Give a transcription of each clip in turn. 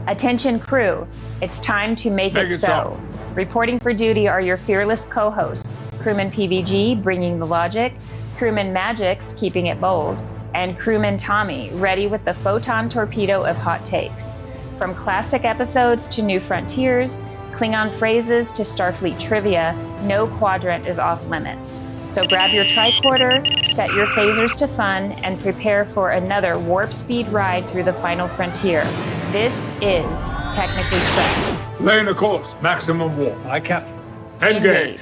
Attention crew, it's time to make it so. Reporting for duty are your fearless co-hosts, Crewman PVG, bringing the logic, Crewman Mgyx, keeping it bold, and Crewman Tommy, ready with the photon torpedo of hot takes. From classic episodes to new frontiers, Klingon phrases to Starfleet trivia, no quadrant is off limits. So grab your tricorder, set your phasers to fun, and prepare for another warp speed ride through the final frontier. This is Technically Trek. Laying a course, maximum warp. Aye, Captain. Engage.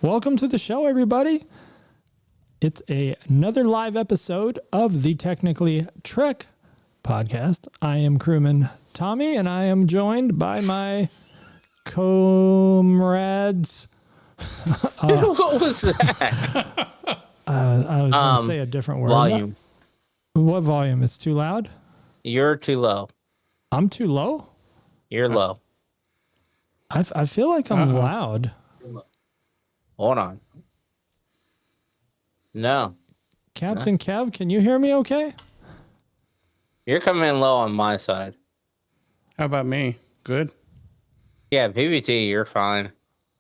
Welcome to the show, everybody. It's another live episode of the Technically Trek podcast. I am Crewman Tommy, and I am joined by my comrades. What was that? I was going to say a different word. Volume. What volume? It's too loud? You're too low. I'm too low? You're low. I feel like I'm loud. Hold on. No. Captain Kev, can you hear me okay? You're coming in low on my side. How about me? Good? Yeah, PVT, you're fine.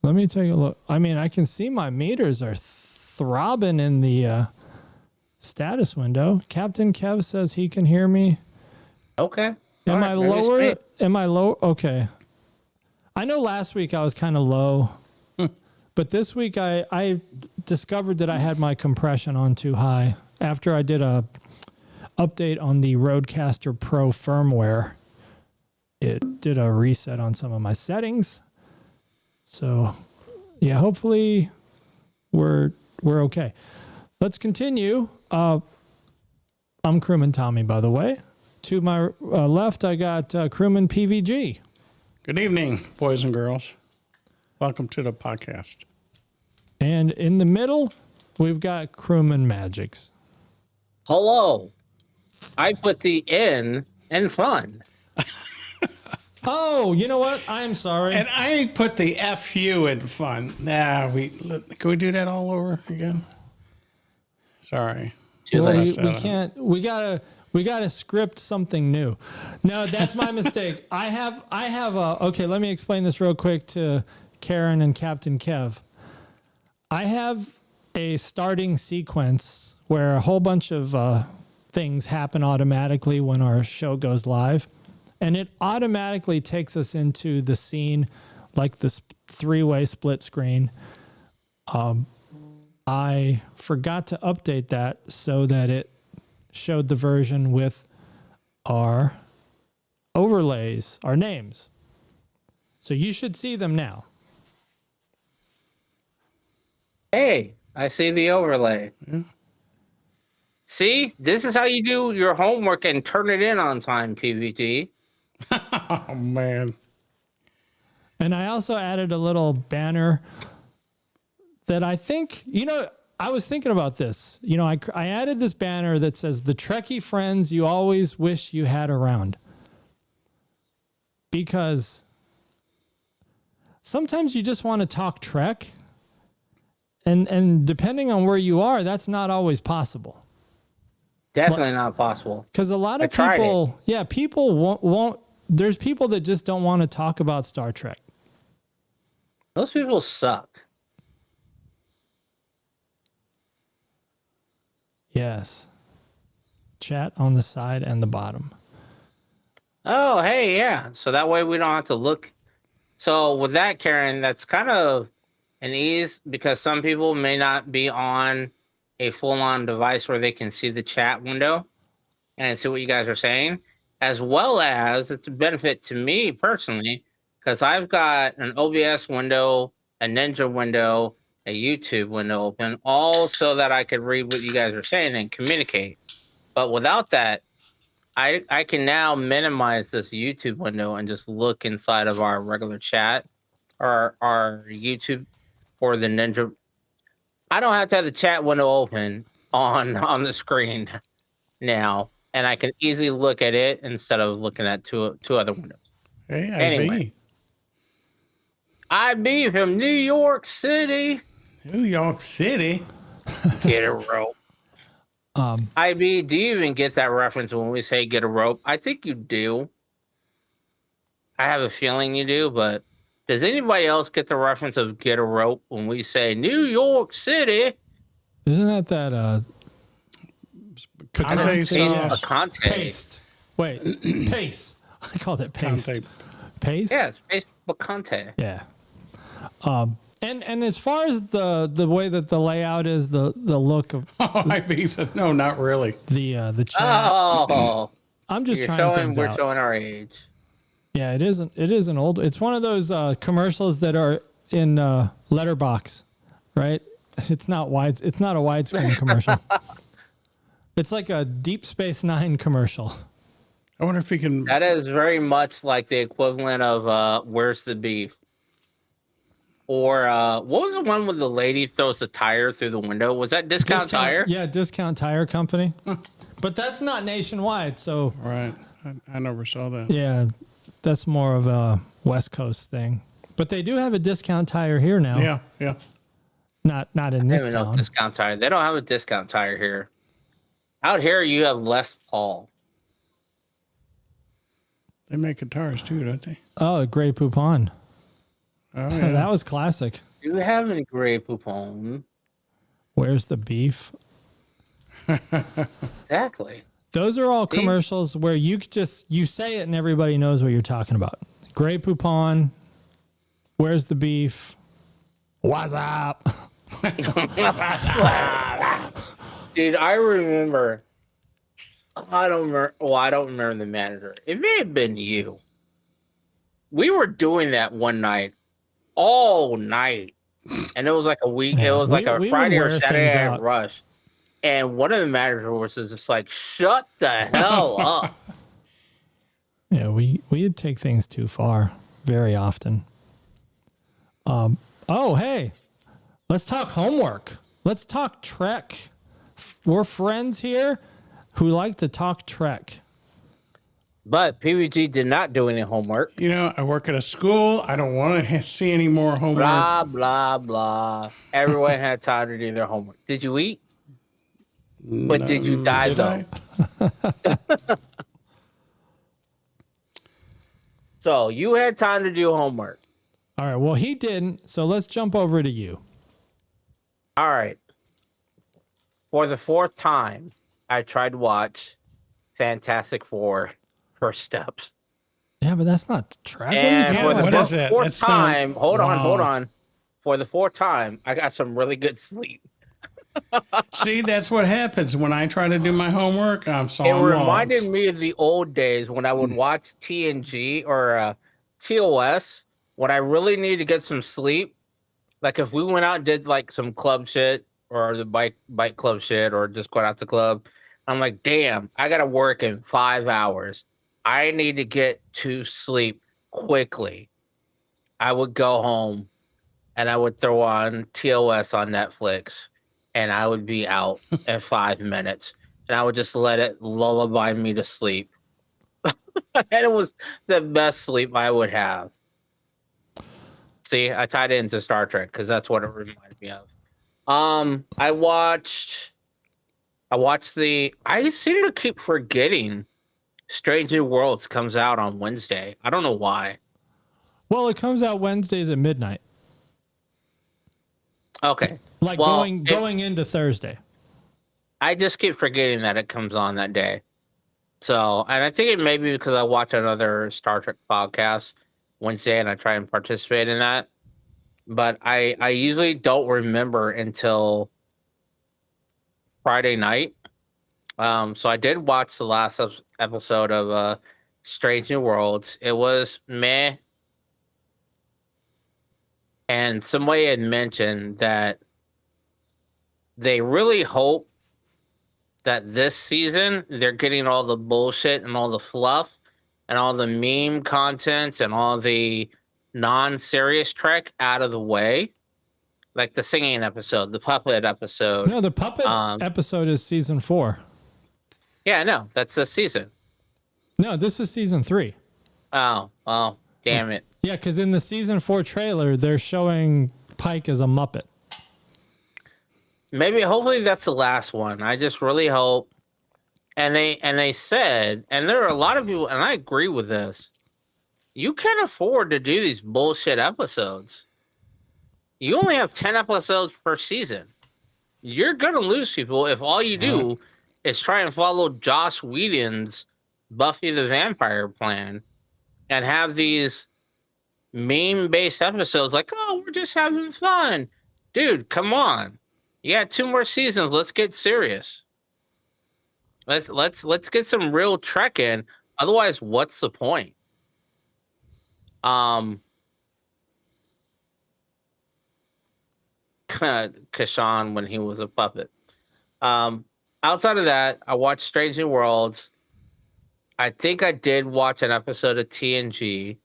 Let me take a look. I mean, I can see my meters are throbbing in the status window. Captain Kev says he can hear me. Okay. Am I lower? straight. Am I low? Okay. I know last week I was kind of low, but this week I discovered that I had my compression on too high after I did a update on the Rodecaster Pro firmware. It did a reset on some of my settings. So, yeah, hopefully we're okay. Let's continue. I'm Crewman Tommy, by the way. To my left, I got Crewman PVG. Good evening, boys and girls. Welcome to the podcast. And in the middle, we've got Crewman Mgyx. Hello. I put the N in fun. Oh, you know what? I'm sorry. And I put the FU in fun. Can we do that all over again? Sorry. Well, we can't. We gotta script something new. No, that's my mistake. I have okay, let me explain this real quick to Karen and Captain Kev. I have a starting sequence where a whole bunch of things happen automatically when our show goes live. And it automatically takes us into the scene, like this three-way split screen. I forgot to update that so that it showed the version with our overlays, our names. So you should see them now. Hey, I see the overlay. Yeah. See, this is how you do your homework and turn it in on time, PVT. Oh, man. And I also added a little banner that I think, I was thinking about this. I added this banner that says, "The Trekkie friends you always wish you had around." Because sometimes you just want to talk Trek. And depending on where you are, that's not always possible. Definitely not possible. Because a lot of people, people won't, there's people that just don't want to talk about Star Trek. Those people suck. Yes. Chat on the side and the bottom. Oh, hey, yeah. So that way we don't have to look. So with that, Karen, that's kind of an ease because some people may not be on a full-on device where they can see the chat window and see what you guys are saying, as well as it's a benefit to me personally because I've got an OBS window, a Ninja window, a YouTube window open, all so that I could read what you guys are saying and communicate. But without that, I can now minimize this YouTube window and just look inside of our regular chat or our YouTube or the Ninja. I don't have to have the chat window open on the screen now. and I can easily look at it instead of looking at two other windows. Hey, Anyway. IB from New York City. New York City. Get a rope. IB, do you even get that reference when we say get a rope? I think you do. I have a feeling you do, but does anybody else get the reference of get a rope when we say New York City? Isn't that Conte Sauce. sauce. paste? Wait, paste. I called it paste. Conte. Paste? Yeah, it's based Bacante. Yeah. And as far as the way that the layout is, the look of Oh, IB says, no, not really. the chat. Oh, I'm just you're trying showing, things we're out. showing our age. Yeah, it isn't old. It's one of those commercials that are in letterbox, right? It's not wide. It's not a widescreen commercial. It's like a Deep Space Nine commercial. I wonder if he can. That is very much like the equivalent of Where's the Beef? Or what was the one where the lady throws the tire through the window? Was that Discount Tire? Yeah, Discount Tire Company. But that's not nationwide, so Right. I never saw that. yeah, that's more of a West Coast thing. But they do have a Discount Tire here now. Yeah, yeah. Not in I don't this even know town. Discount Tire. They don't have a Discount Tire here. Out here, you have Les Paul. They make guitars too, don't they? Oh, Grey Poupon. Oh, yeah. That was classic. Do you have any Grey Poupon? Where's the beef? Exactly. Those are all commercials where you say it and everybody knows what you're talking about. Grey Poupon. Where's the beef? What's up? Dude, I remember. I don't remember. Well, I don't remember the manager. It may have been you. We were doing that one night, all night, and it was like a week. Yeah, it was like we a would Friday or wear Saturday things night out. rush. And one of the managers was just like, "Shut the hell up!" Yeah, we'd take things too far very often. Oh, hey, let's talk homework. Let's talk Trek. We're friends here who like to talk Trek. But PVG did not do any homework. You know, I work at a school. I don't want to see any more homework. Blah blah blah. Everyone had time to do their homework. Did you eat? But did you die Did though? I? So you had time to do homework. All right, well, he didn't, so let's jump over to you. All right. For the fourth time, I tried to watch Fantastic Four First Steps. Yeah, but that's not Trek. What are you And talking for about? what the is it? fourth It's not- time, hold Wow. on. For the fourth time, I got some really good sleep. See, that's what happens when I try to do my homework. I'm so It lost. reminded me of the old days when I would watch TNG or TOS when I really needed to get some sleep. Like if we went out and did like some club shit or the bike club shit or just going out to club, I'm like, damn, I gotta work in 5 hours. I need to get to sleep quickly. I would go home and I would throw on TOS on Netflix and I would be out in 5 minutes. And I would just let it lullaby me to sleep. And it was the best sleep I would have. See, I tied it into Star Trek because that's what it reminded me of. I seem to keep forgetting Strange New Worlds comes out on Wednesday. I don't know why. Well, it comes out Wednesdays at midnight. Okay. Like Well, going into Thursday. I just keep forgetting that it comes on that day. So, and I think it may be because I watch another Star Trek podcast Wednesday and I try and participate in that. But I usually don't remember until Friday night. So I did watch the last episode of Strange New Worlds. It was meh. And somebody had mentioned that they really hope that this season they're getting all the bullshit and all the fluff and all the meme content and all the non-serious Trek out of the way. Like the singing episode, the puppet episode. No, the puppet episode is season 4. Yeah, no, that's this season. No, this is season 3. Oh, damn it. Yeah, because in the season 4 trailer, they're showing Pike as a Muppet. Maybe, hopefully, that's the last one. I just really hope. And they said, and there are a lot of people, and I agree with this. You can't afford to do these bullshit episodes. You only have 10 episodes per season. You're gonna lose people if all you do is try and follow Joss Whedon's Buffy the Vampire plan and have these meme-based episodes like, oh, we're just having fun. Dude, come on. You got 2 more seasons. Let's get serious. Let's get some real Trek in. Otherwise, what's the point? Kashan when he was a puppet. Outside of that, I watched Strange New Worlds. I think I did watch an episode of TNG.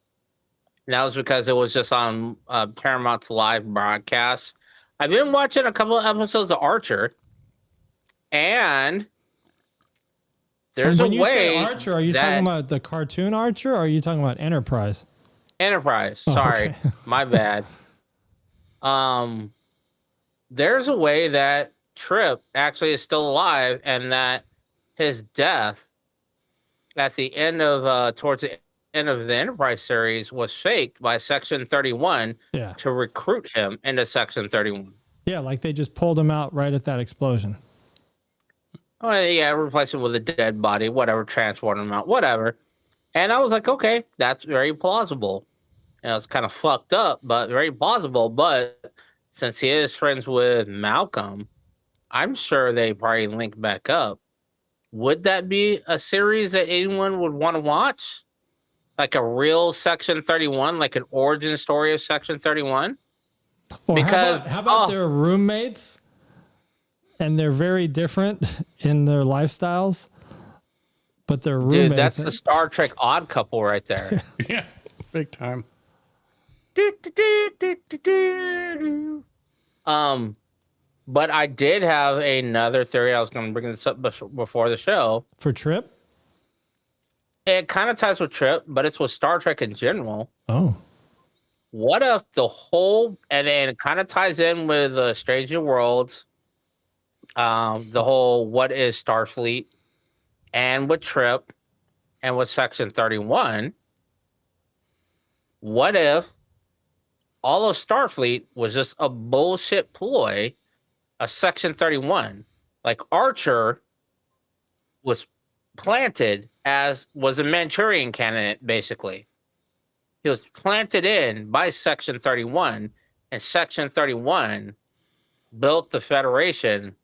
And that was because it was just on Paramount's live broadcast. I've been watching a couple of episodes of Archer. And there's when a you way say Archer, are you talking about the cartoon Archer, or are you talking about Enterprise? Enterprise. Oh, Sorry. okay. My bad. There's a way that Trip actually is still alive, and that his death at the end of towards the end of the Enterprise series was faked by Section 31 to recruit him into Section 31. Yeah, like they just pulled him out right at that explosion. Oh yeah, replace him with a dead body, whatever, transport him out, whatever. And I was like, okay, that's very plausible. And it's kind of fucked up, but very plausible. But since he is friends with Malcolm, I'm sure they probably link back up. Would that be a series that anyone would want to watch? Like a real Section 31, like an origin story of Section 31? Or Because how about their roommates? And they're very different in their lifestyles, but they're roommates. Dude, that's the Star Trek odd couple right there. Yeah, big time. But I did have another theory. I was going to bring this up before the show. For Trip? It kind of ties with Trip, but it's with Star Trek in general. Oh. What if the whole, and it kind of ties in with Strange New Worlds, the whole what is Starfleet, and with Trip, and with Section 31, what if all of Starfleet was just a bullshit ploy of Section 31? Like Archer was planted was a Manchurian candidate, basically. He was planted in by Section 31, and Section 31 built the Federation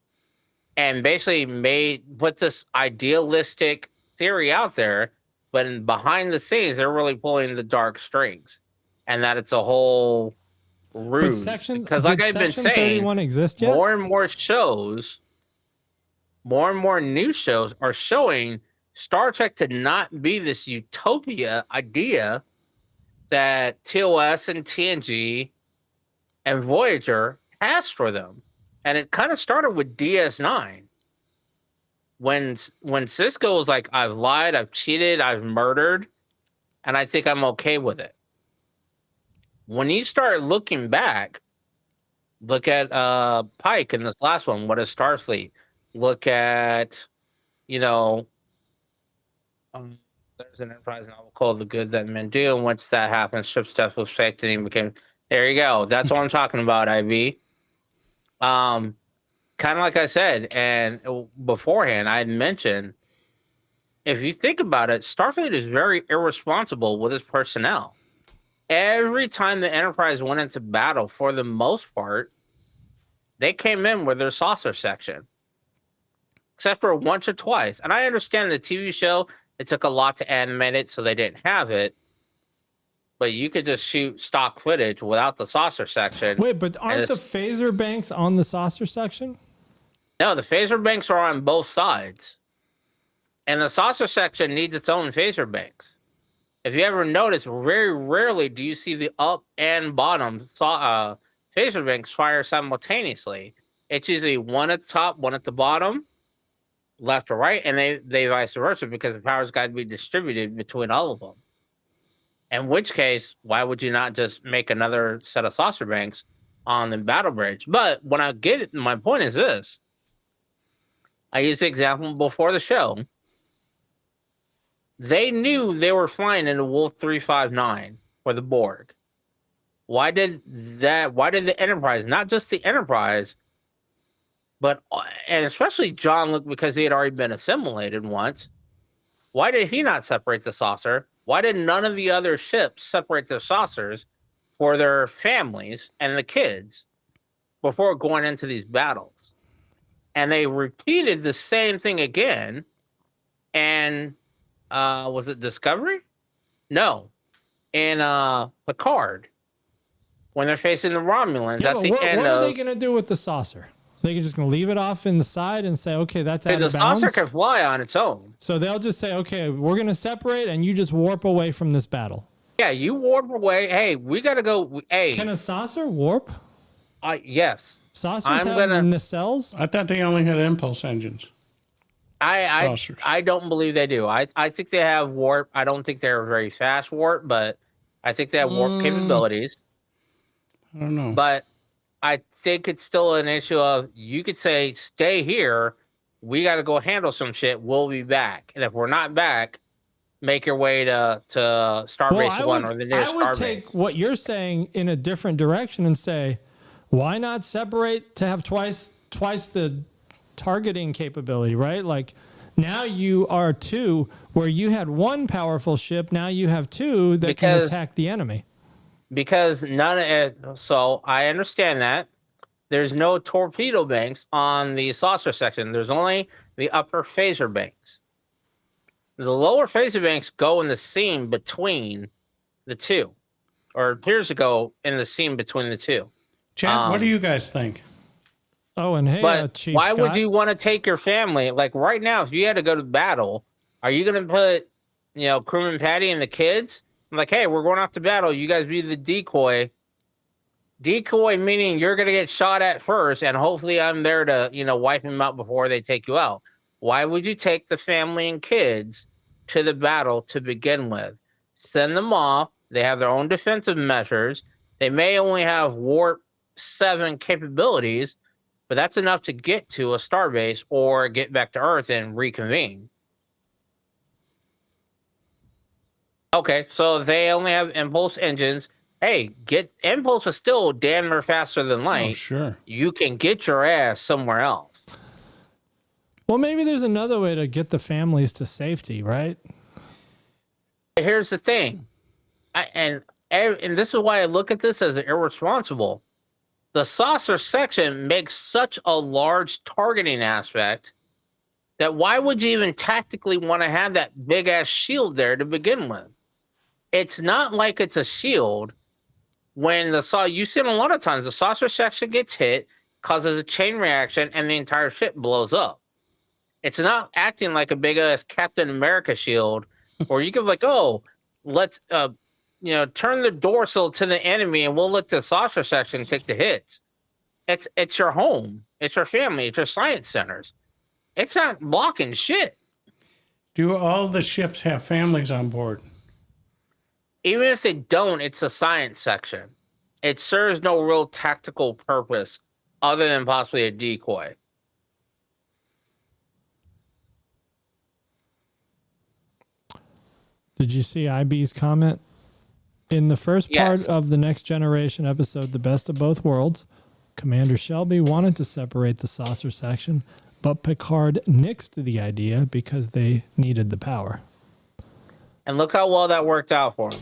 and basically put this idealistic theory out there, but behind the scenes, they're really pulling the dark strings, and that it's a whole ruse. Because like I've been saying, 31 exist yet? more and more shows, more and more new shows are showing Star Trek to not be this utopia idea that TOS and TNG and Voyager has for them. And it kind of started with DS9. When Cisco was like, I've lied, I've cheated, I've murdered, and I think I'm okay with it. When you start looking back, look at Pike in this last one, what is Starfleet? Look at, there's an Enterprise novel called The Good That Men Do, and once that happens, ship's death was faked and he became, there you go. That's what I'm talking about, IB. Kind of like I said, and beforehand, I had mentioned, if you think about it, Starfleet is very irresponsible with its personnel. Every time the Enterprise went into battle, for the most part, they came in with their saucer section. Except for once or twice. And I understand the TV show, it took a lot to animate it, so they didn't have it. But you could just shoot stock footage without the saucer section. Wait, but aren't the phaser banks on the saucer section? No, the phaser banks are on both sides. And the saucer section needs its own phaser banks. If you ever notice, very rarely do you see the up and bottom phaser banks fire simultaneously. It's usually one at the top, one at the bottom. left or right, and they vice versa, because the power's got to be distributed between all of them. In which case, why would you not just make another set of saucer banks on the battle bridge? But when I get it, my point is this. I used the example before the show. They knew they were flying into Wolf 359 for the Borg. Why did the Enterprise, not just the Enterprise, but, and especially John, because he had already been assimilated once, why did he not separate the saucer? Why did none of the other ships separate their saucers for their families and the kids before going into these battles? And they repeated the same thing again. And was it Discovery? No. In Picard, when they're facing the Romulans at the end. What are they going to do with the saucer? They can just going to leave it off in the side and say, okay, that's out of bounds. The saucer can fly on its own. So they'll just say, okay, we're going to separate and you just warp away from this battle. Yeah, you warp away. Hey, we got to go. Hey. Can a saucer warp? Yes. Saucers have nacelles? I thought they only had impulse engines. I don't believe they do. I think they have warp. I don't think they're very fast warp, but I think they have warp capabilities. I don't know. But I think it's still an issue of, you could say, stay here. We got to go handle some shit. We'll be back. And if we're not back, make your way to Starbase 1 or the nearest Starbase. I would take what you're saying in a different direction and say, why not separate to have twice the targeting capability, right? Like, now you are two, where you had one powerful ship, now you have two that can attack the enemy. Because so I understand that. There's no torpedo banks on the saucer section. There's only the upper phaser banks. The lower phaser banks go in the seam between the two, or appears to go in the seam between the two. Chad, what do you guys think? Oh, and hey, Chief why Scott? would you want to take your family? Like right now, if you had to go to battle, are you going to put, Crewman Patty and the kids? I'm like, hey, we're going off to battle. You guys be the decoy. Decoy meaning you're going to get shot at first, and hopefully I'm there to, wipe them out before they take you out. Why would you take the family and kids to the battle to begin with? Send them off. They have their own defensive measures. They may only have Warp 7 capabilities, but that's enough to get to a starbase or get back to Earth and reconvene. Okay, so they only have impulse engines. Hey, impulse is still damn near faster than light. Oh, sure. You can get your ass somewhere else. Well, maybe there's another way to get the families to safety, right? Here's the thing. And this is why I look at this as irresponsible. The saucer section makes such a large targeting aspect that why would you even tactically want to have that big ass shield there to begin with? It's not like it's a shield. When you see it a lot of times, the saucer section gets hit, causes a chain reaction, and the entire ship blows up. It's not acting like a big ass Captain America shield, where you can let's turn the dorsal to the enemy, and we'll let the saucer section take the hits. It's your home, it's your family, it's your science centers. It's not blocking shit. Do all the ships have families on board? Even if they don't, it's a science section. It serves no real tactical purpose other than possibly a decoy. Did you see IB's comment? In the first part of the Next Generation episode, The Best of Both Worlds, Commander Shelby wanted to separate the saucer section, but Picard nixed the idea because they needed the power. And look how well that worked out for him.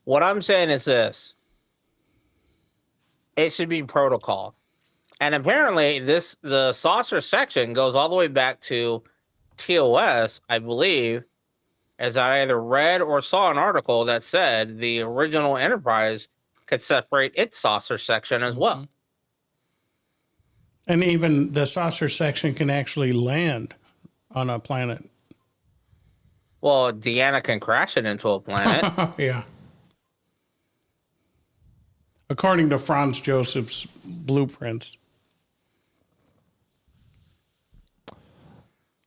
What I'm saying is this. It should be protocol. And apparently the saucer section goes all the way back to TOS, I believe, as I either read or saw an article that said the original Enterprise could separate its saucer section as well. And even the saucer section can actually land on a planet. Well, Deanna can crash it into a planet. Yeah. According to Franz Joseph's blueprints.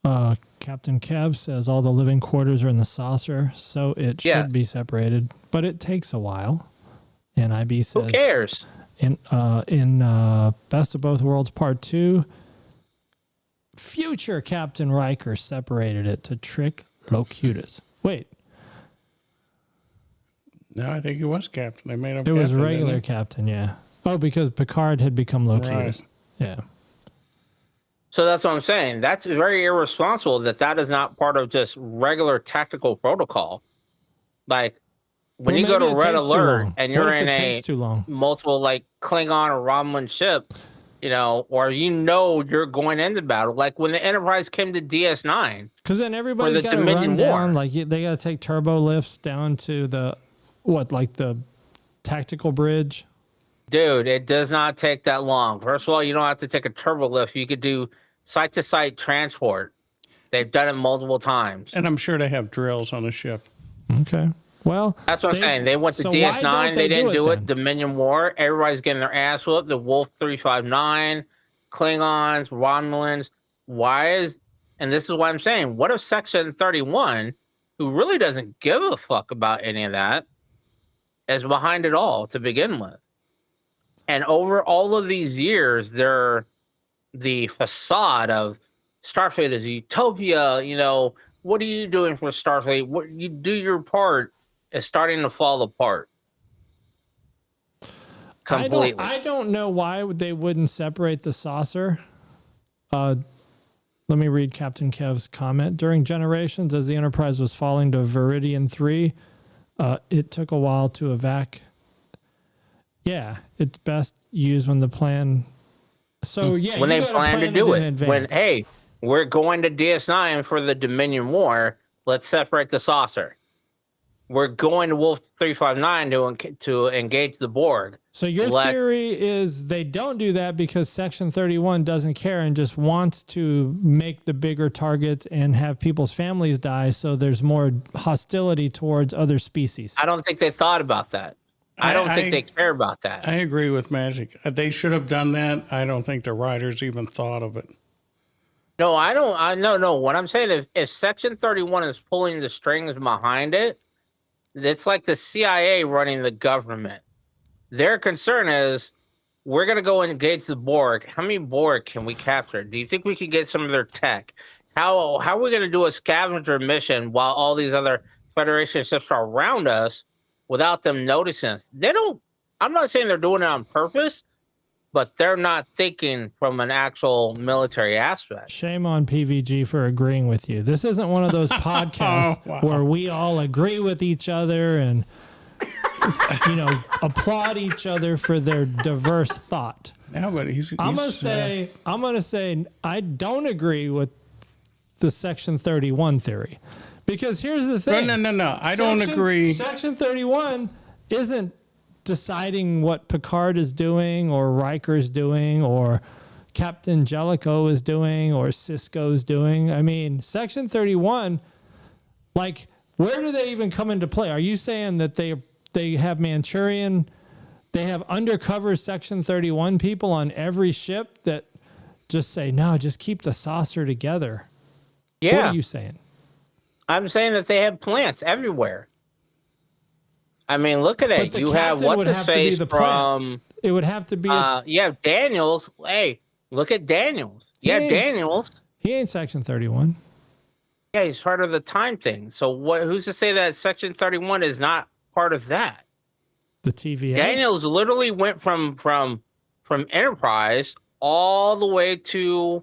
Captain Kev says all the living quarters are in the saucer, so it should be separated, but it takes a while. And IB says, who cares? In Best of Both Worlds Part 2, future Captain Riker separated it to trick Locutus. Wait. No, I think it was Captain. They made him It Captain. was regular Captain, yeah. Oh, because Picard had become Locutus. Right. Yeah. So that's what I'm saying. That's very irresponsible that is not part of just regular tactical protocol. Like, when you go to Red Alert and you're in a multiple, like, Klingon or Romulan ship, you know, or you're going into battle, like when the Enterprise came to DS9. Because then everybody's got to run down, like, they got to take turbo lifts down to the, the tactical bridge? Dude, it does not take that long. First of all, you don't have to take a turbo lift. You could do site-to-site transport. They've done it multiple times. And I'm sure they have drills on the ship. Okay. Well, that's what I'm saying. They went to DS9. They didn't do it. Dominion War. Everybody's getting their ass whooped. The Wolf 359, Klingons, Romulans. And this is what I'm saying. What if Section 31, who really doesn't give a fuck about any of that, is behind it all to begin with? And over all of these years, they're the facade of Starfleet is a utopia. You know, what are you doing for Starfleet? What you do your part is starting to fall apart completely. I don't know why they wouldn't separate the saucer. Let me read Captain Kev's comment. During Generations, as the Enterprise was falling to Viridian 3, it took a while to evac. Yeah, it's best used when the plan. So yeah, when they plan to do it, when hey, we're going to DS9 for the Dominion War, let's separate the saucer. We're going to Wolf 359 to engage the Borg. So your theory is they don't do that because Section 31 doesn't care and just wants to make the bigger targets and have people's families die, so there's more hostility towards other species. I don't think they thought about that. I don't think they care about that. I agree with Magic. They should have done that. I don't think the writers even thought of it. No, I don't. No. What I'm saying is, if Section 31 is pulling the strings behind it, it's like the CIA running the government. Their concern is, we're going to go and engage the Borg. How many Borg can we capture? Do you think we could get some of their tech? How are we going to do a scavenger mission while all these other Federation ships are around us without them noticing us? I'm not saying they're doing it on purpose, but they're not thinking from an actual military aspect. Shame on PVG for agreeing with you. This isn't one of those podcasts where we all agree with each other and applaud each other for their diverse thought. No, but I'm gonna say I don't agree with the Section 31 theory. Because here's the thing. No. I don't agree. Section 31 isn't deciding what Picard is doing or Riker's doing or Captain Jellicoe is doing or Sisko's doing. I mean, Section 31, like, where do they even come into play? Are you saying that they have Manchurian, they have undercover Section 31 people on every ship that just say, no, just keep the saucer together? Yeah. What are you saying? I'm saying that they have plants everywhere. I mean, look at it. You have what's his face from. It would have to be. You have Daniels. Hey, look at Daniels. Daniels. He ain't Section 31. Yeah, he's part of the time thing. So who's to say that Section 31 is not part of that? The TVA. Daniels literally went from Enterprise all the way to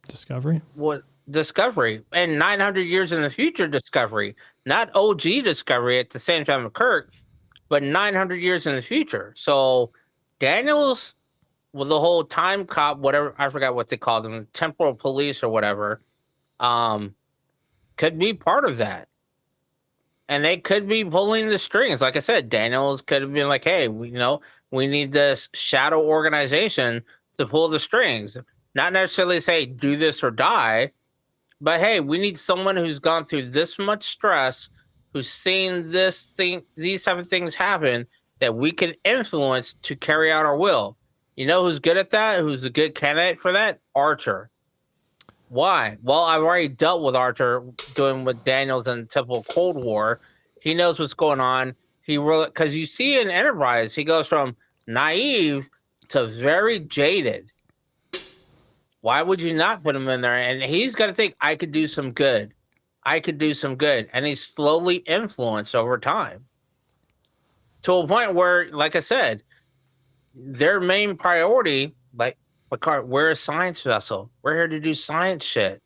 Discovery. What? Discovery, and 900 years in the future Discovery, not OG Discovery at the same time of Kirk, but 900 years in the future. So Daniels, with the whole time cop, whatever, I forgot what they called them, temporal police or whatever, could be part of that. And they could be pulling the strings. Like I said, Daniels could have been like, hey, we need this shadow organization to pull the strings. Not necessarily say do this or die, but hey, we need someone who's gone through this much stress, who's seen these type of things happen, that we can influence to carry out our will. You know who's good at that? Who's a good candidate for that? Archer. Why? Well, I've already dealt with Archer doing with Daniels and typical Cold War. He knows what's going on. He really, because you see in Enterprise, he goes from naive to very jaded. Why would you not put him in there? And he's going to think, I could do some good. I could do some good. And he's slowly influenced over time. To a point where, like I said, their main priority, like, Picard, we're a science vessel. We're here to do science shit.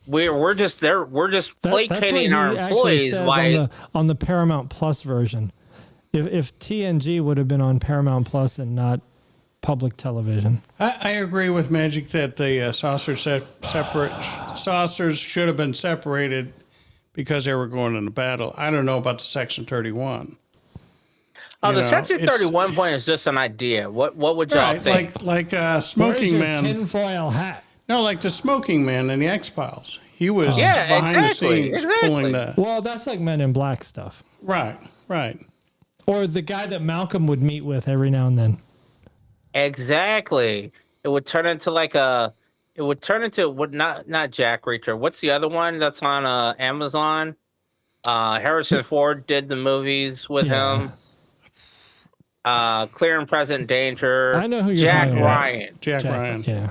We're just there. We're just placating our employees. On the Paramount Plus version, if TNG would have been on Paramount Plus and not public television. I agree with Magic that the saucers should have been separated because they were going into battle. I don't know about the Section 31. Oh, the Section 31 point is just an idea. What would y'all think? Like Smoking Man. Tinfoil hat. No, like the Smoking Man in the X-Files. He was behind the scenes pulling that. Well, that's like Men in Black stuff. Right. Or the guy that Malcolm would meet with every now and then. Exactly. It would turn into not Jack Reacher. What's the other one that's on Amazon? Harrison Ford did the movies with him. Clear and Present Danger. I know who you're talking about. Jack Ryan. Yeah.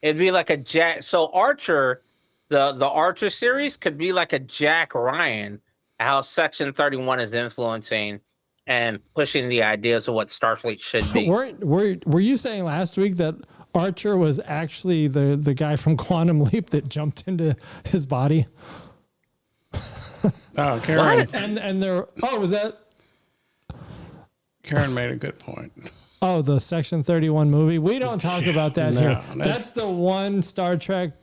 It'd be like a Jack. So Archer, the Archer series could be like a Jack Ryan, how Section 31 is influencing and pushing the ideas of what Starfleet should be. Were you saying last week that Archer was actually the guy from Quantum Leap that jumped into his body? Oh, Karen. Was that? Karen made a good point. Oh, the Section 31 movie. We don't talk about that here. That's the one Star Trek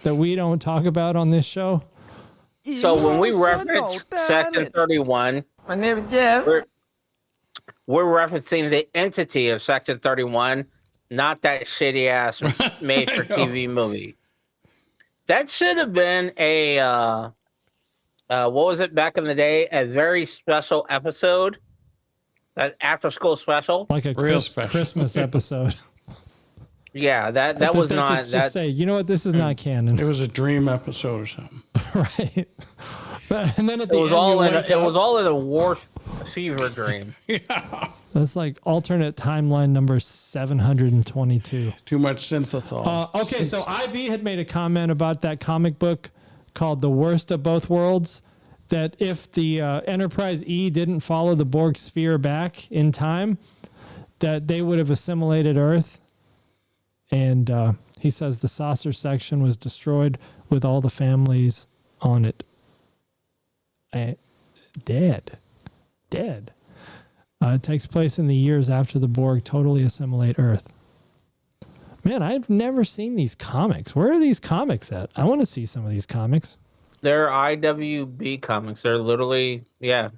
that we don't talk about on this show. So when we reference Section 31, my name is Jeff. We're referencing the entity of Section 31, not that shitty ass made for TV movie. That should have been a what was it back in the day? A very special episode, an after school special, like a Christmas episode. Yeah, that was not. Just say, you know what? This is not canon. It was a dream episode or something, right? And then at the it was all in a war fever dream. Yeah, that's like alternate timeline number 722. Too much synthethol. Okay, so IB had made a comment about that comic book called "The Worst of Both Worlds." That if the Enterprise E didn't follow the Borg sphere back in time, that they would have assimilated Earth. And he says the saucer section was destroyed with all the families on it. Dead. It takes place in the years after the Borg totally assimilate Earth. Man, I've never seen these comics. Where are these comics at? I want to see some of these comics. They're IWB comics. They're literally, yeah.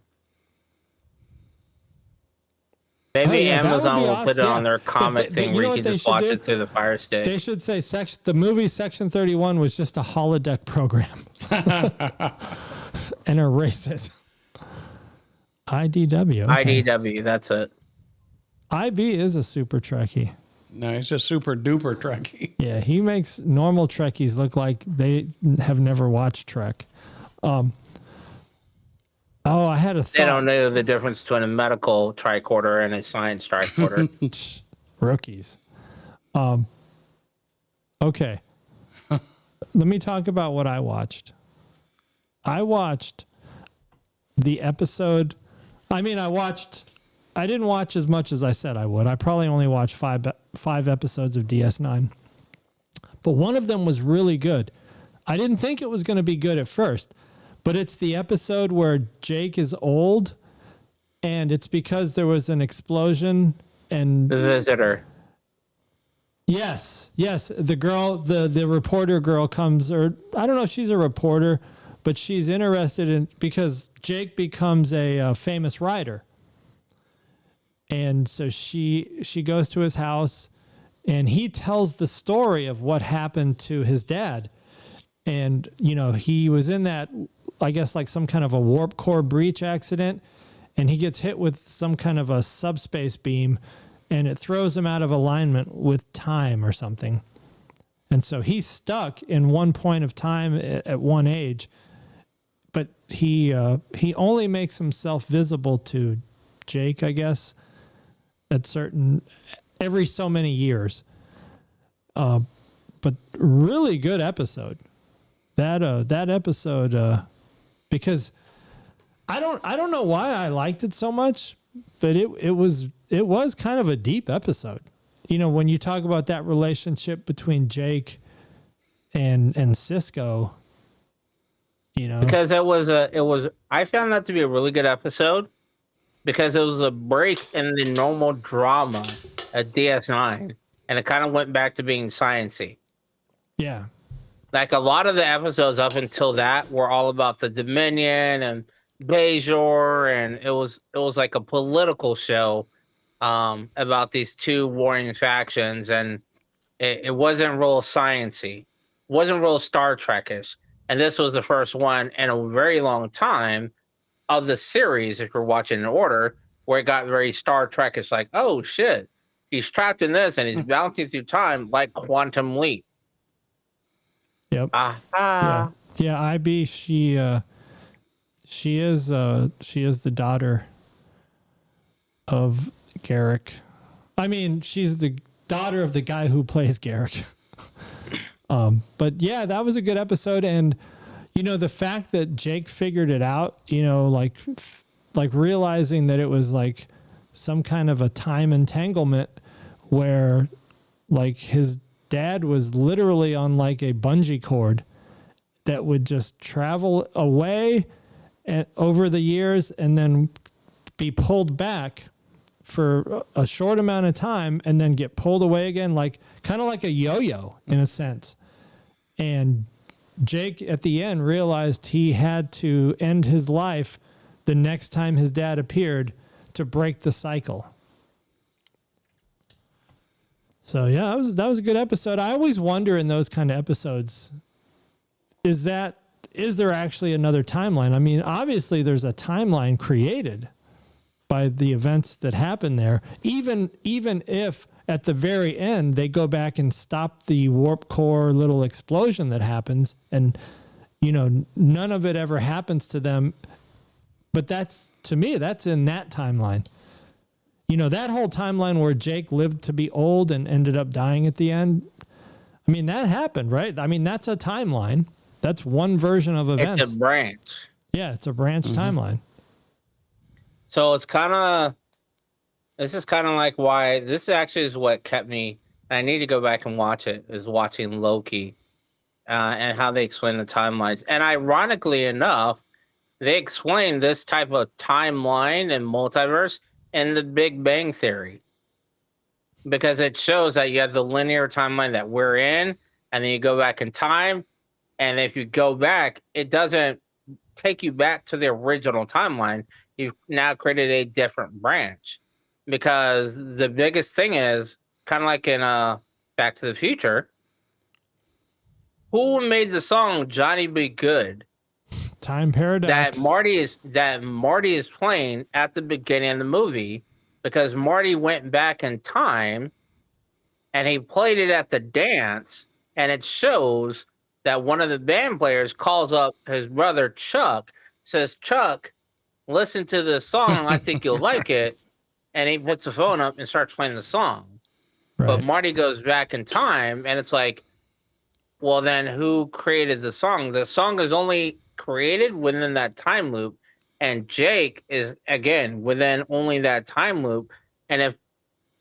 Maybe Amazon will put it on their comic thing where you can just watch it through the Fire Stick. They should say the movie Section 31 was just a holodeck program. And erase it. IDW. Okay. IDW, that's it. IB is a super Trekkie. No, he's a super duper Trekkie. Yeah, he makes normal Trekkies look like they have never watched Trek. I had a thought. They don't know the difference between a medical tricorder and a science tricorder. Rookies. Okay. Let me talk about what I watched. I watched the episode. I didn't watch as much as I said I would. I probably only watched five episodes of DS9. But one of them was really good. I didn't think it was going to be good at first. But it's the episode where Jake is old, and it's because there was an explosion and the visitor. Yes. The girl, the reporter girl comes, or I don't know if she's a reporter, but she's interested in because Jake becomes a famous writer, and so she goes to his house, and he tells the story of what happened to his dad, and he was in that. I guess like some kind of a warp core breach accident, and he gets hit with some kind of a subspace beam, and it throws him out of alignment with time or something. And so he's stuck in one point of time at one age, but he only makes himself visible to Jake, I guess, every so many years. But really good episode. That episode, because I don't know why I liked it so much, but it was kind of a deep episode. You know, when you talk about that relationship between Jake and Cisco, you know, because I found that to be a really good episode because it was a break in the normal drama at DS9, and it kind of went back to being sciencey. Yeah. Like a lot of the episodes up until that were all about the Dominion and Bejor, and it was like a political show about these two warring factions, and it wasn't real sciencey, wasn't real Star Trek-ish. And this was the first one in a very long time of the series, if you're watching in order, where it got very Star Trek-ish, like, oh shit, he's trapped in this and he's bouncing through time like Quantum Leap. Yep. Aha. Yeah. IB, she is the daughter of Garrick. I mean, she's the daughter of the guy who plays Garrick. But yeah, that was a good episode. And, you know, the fact that Jake figured it out, you know, like realizing that it was like some kind of a time entanglement where like his dad was literally on like a bungee cord that would just travel away and over the years and then be pulled back for a short amount of time and then get pulled away again, like kind of like a yo-yo in a sense. And Jake at the end realized he had to end his life the next time his dad appeared to break the cycle. So yeah, that was a good episode. I always wonder in those kind of episodes, is there actually another timeline? I mean, obviously there's a timeline created by the events that happen there. Even if at the very end they go back and stop the warp core little explosion that happens, and you know none of it ever happens to them. But to me, that's in that timeline. You know, that whole timeline where Jake lived to be old and ended up dying at the end. I mean, that happened, right? I mean, that's a timeline. That's one version of events. It's a branch. Yeah, it's a branch timeline. So this is kind of like why this actually is what kept me. I need to go back and watch it. Is watching Loki, and how they explain the timelines. And ironically enough, they explain this type of timeline and multiverse in the Big Bang Theory, because it shows that you have the linear timeline that we're in, and then you go back in time, and if you go back, it doesn't take you back to the original timeline. You've now created a different branch, because the biggest thing is kind of like in Back to the Future. Who made the song "Johnny Be Good"? Time paradox. That Marty is playing at the beginning of the movie, because Marty went back in time and he played it at the dance, and it shows that one of the band players calls up his brother Chuck, says, "Chuck, listen to this song, I think you'll like it." And he puts the phone up and starts playing the song. Right. But Marty goes back in time, and it's like, well, then who created the song? The song is only created within that time loop, and Jake is again within only that time loop. And if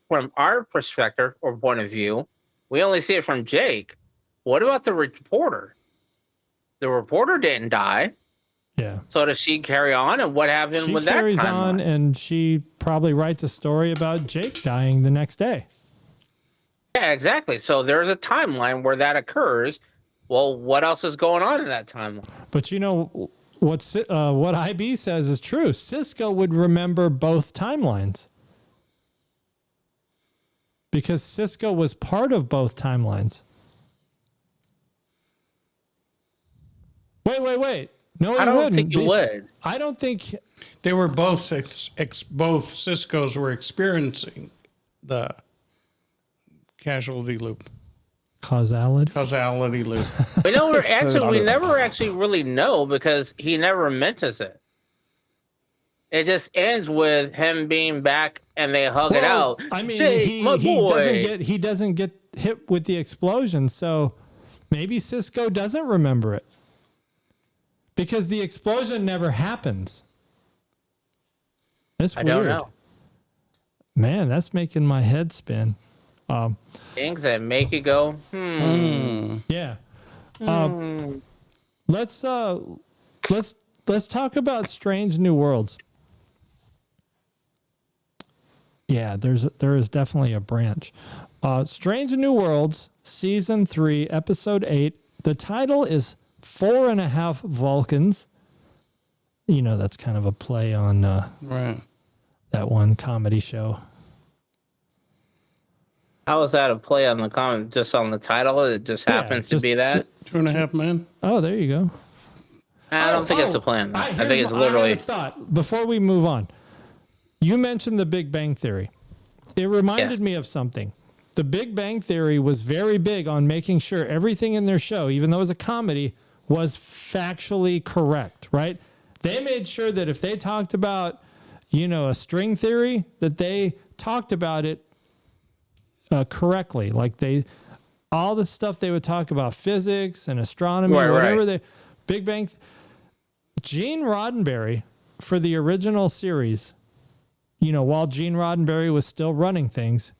from our perspective or point of view, we only see it from Jake, what about the reporter? The reporter didn't die. Yeah. So does she carry on, and what happened with that? She carries on, and she probably writes a story about Jake dying the next day. Yeah, exactly. So there's a timeline where that occurs. Well, what else is going on in that timeline? But you know what IB says is true. Cisco would remember both timelines because Cisco was part of both timelines. Wait. No, I don't think you would. I don't think they were both both Ciscos were experiencing the casualty loop. Causality. Causality loop. We never actually really know because he never mentions it. It just ends with him being back and they hug it out. I mean, Jake, he doesn't get hit with the explosion, so maybe Cisco doesn't remember it because the explosion never happens. That's weird. I don't know. Man, that's making my head spin. Things that make you go, Yeah. Let's talk about Strange New Worlds. Yeah, there is definitely a branch. Strange New Worlds, Season 3, Episode 8. The title is 4.5 Vulcans. You know, that's kind of a play on Right. that one comedy show. How is that a play on the comment? Just on the title? It just happens to be that? 2.5 Men. Oh, there you go. I don't think it's a plan. I think it's I literally. had a thought before we move on. You mentioned the Big Bang Theory. It reminded me of something. The Big Bang Theory was very big on making sure everything in their show, even though it was a comedy, was factually correct, right? They made sure that if they talked about, a string theory, that they talked about it correctly. Like all the stuff they would talk about, physics and astronomy, whatever Big Bang. Gene Roddenberry, for the original series, while Gene Roddenberry was still running things,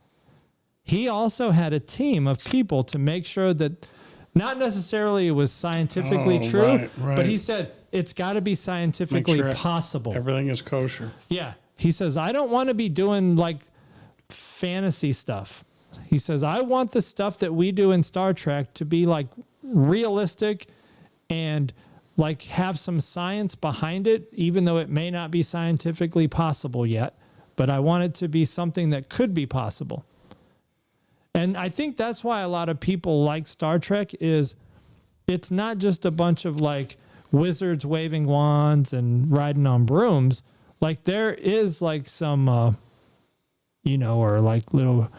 he also had a team of people to make sure that not necessarily it was scientifically true, right. but he said it's got to be scientifically possible. Everything is kosher. Yeah. He says, I don't want to be doing like fantasy stuff. He says, I want the stuff that we do in Star Trek to be like realistic and like have some science behind it, even though it may not be scientifically possible yet, but I want it to be something that could be possible. And I think that's why a lot of people like Star Trek is it's not just a bunch of like wizards waving wands and riding on brooms. Like there is like some, or like little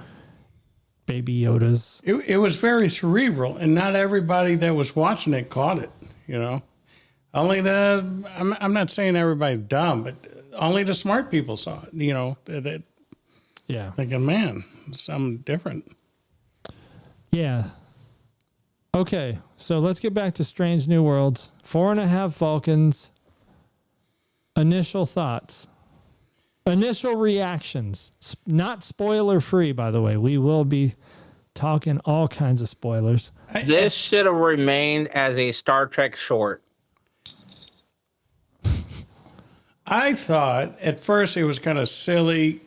baby Yodas. It was very cerebral, and not everybody that was watching it caught it. Only I'm not saying everybody's dumb, but only the smart people saw it. Thinking, man, something different. Yeah. Okay, so let's get back to Strange New Worlds. 4.5 Vulcans. Initial thoughts. Initial reactions. Not spoiler free, by the way. We will be talking all kinds of spoilers. This should have remained as a Star Trek short. I thought at first it was kind of silly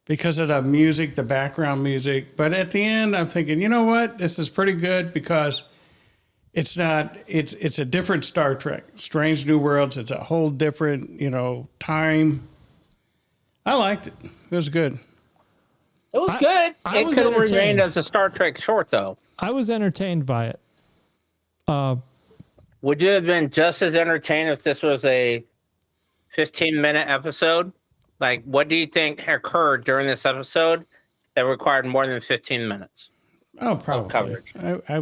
because of the music, the background music. But at the end, I'm thinking, you know what? This is pretty good because it's a different Star Trek. Strange New Worlds. It's a whole different, time. I liked it. It was good. It was good. It could have remained as a Star Trek short, though. I was entertained by it. Would you have been just as entertained if this was a 15-minute episode? Like, what do you think occurred during this episode that required more than 15 minutes? Oh, probably. Of coverage? I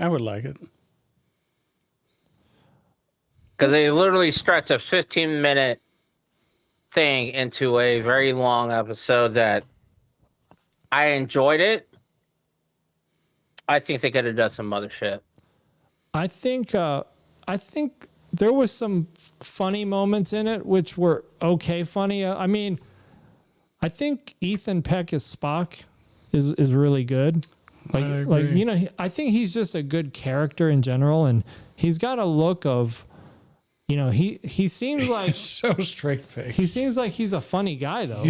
would like it. Because they literally stretch a 15-minute thing into a very long episode that I enjoyed it. I think they could have done some other shit. I think there was some funny moments in it, which were okay funny. I mean, I think Ethan Peck as Spock is really good. I think he's just a good character in general, and he's got a look of, he seems like so straight faced. He seems like he's a funny guy though,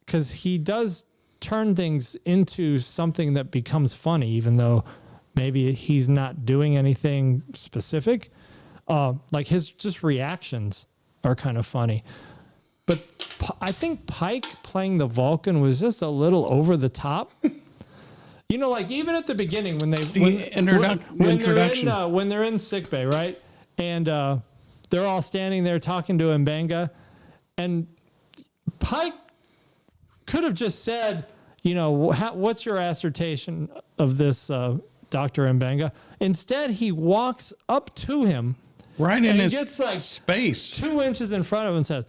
because he does turn things into something that becomes funny, even though maybe he's not doing anything specific. Like his just reactions are kind of funny. But I think Pike playing the Vulcan was just a little over the top. Like even at the beginning when they're in sickbay, right? And they're all standing there talking to Mbenga, and Pike could have just said, what's your assertion of this, Dr. Mbenga? Instead, he walks up to him. Right in his gets like space. 2 inches in front of him and says,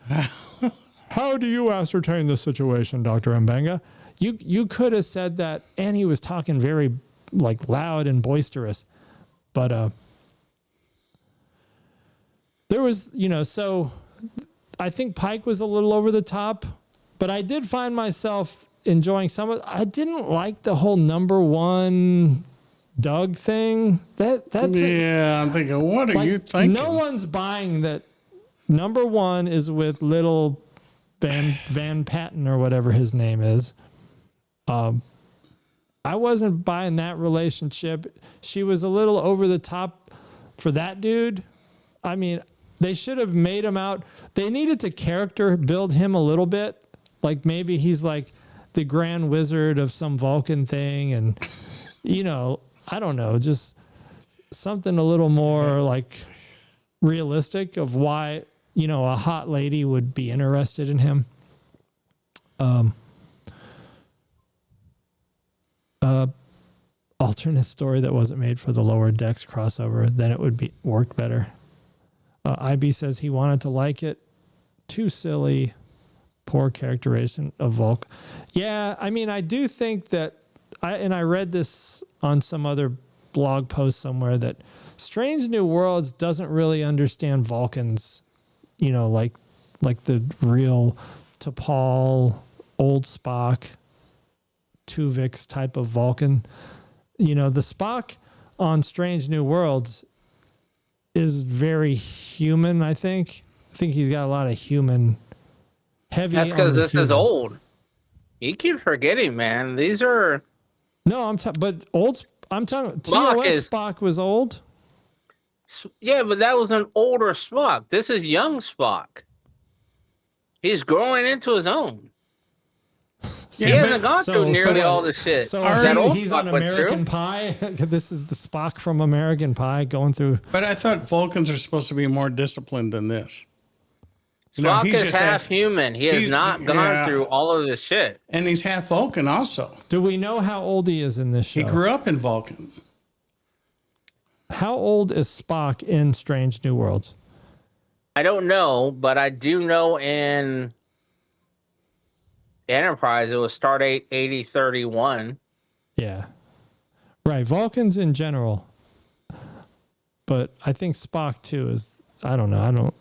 how do you ascertain this situation, Dr. Mbenga? You could have said that, and he was talking very like loud and boisterous. But there was, so I think Pike was a little over the top, but I did find myself enjoying some of. I didn't like the whole number one Doug thing. That's I'm thinking, what are you thinking? No one's buying that. Number one is with little Van Patten or whatever his name is. I wasn't buying that relationship. She was a little over the top for that dude. I mean, they should have made him out. They needed to character build him a little bit. Like maybe he's like the grand wizard of some Vulcan thing. And, I don't know, just something a little more like realistic of why, a hot lady would be interested in him. Alternate story that wasn't made for the Lower Decks crossover, then it would be worked better. IB says he wanted to like it. Too silly. Poor characterization of Volk. Yeah, I mean, I do think that, I read this on some other blog post somewhere, that Strange New Worlds doesn't really understand Vulcans, like the real T'Pol, old Spock, Tuvix type of Vulcan. The Spock on Strange New Worlds is very human, I think. I think he's got a lot of human heavy. That's because this is old. You keep forgetting, man. These are... No, I'm talking TOS Spock was old. Yeah, but that was an older Spock. This is young Spock. He's growing into his own. He hasn't gone through nearly all the shit. So he's Spock on American Pie. This is the Spock from American Pie going through. But I thought Vulcans are supposed to be more disciplined than this. Spock is half human. He has not gone through all of this shit. And he's half Vulcan also. Do we know how old he is in this show? He grew up in Vulcan. How old is Spock in Strange New Worlds? I don't know, but I do know in Enterprise it was Stardate 8031. Yeah. Right. Vulcans in general. But I think Spock too is, I don't know.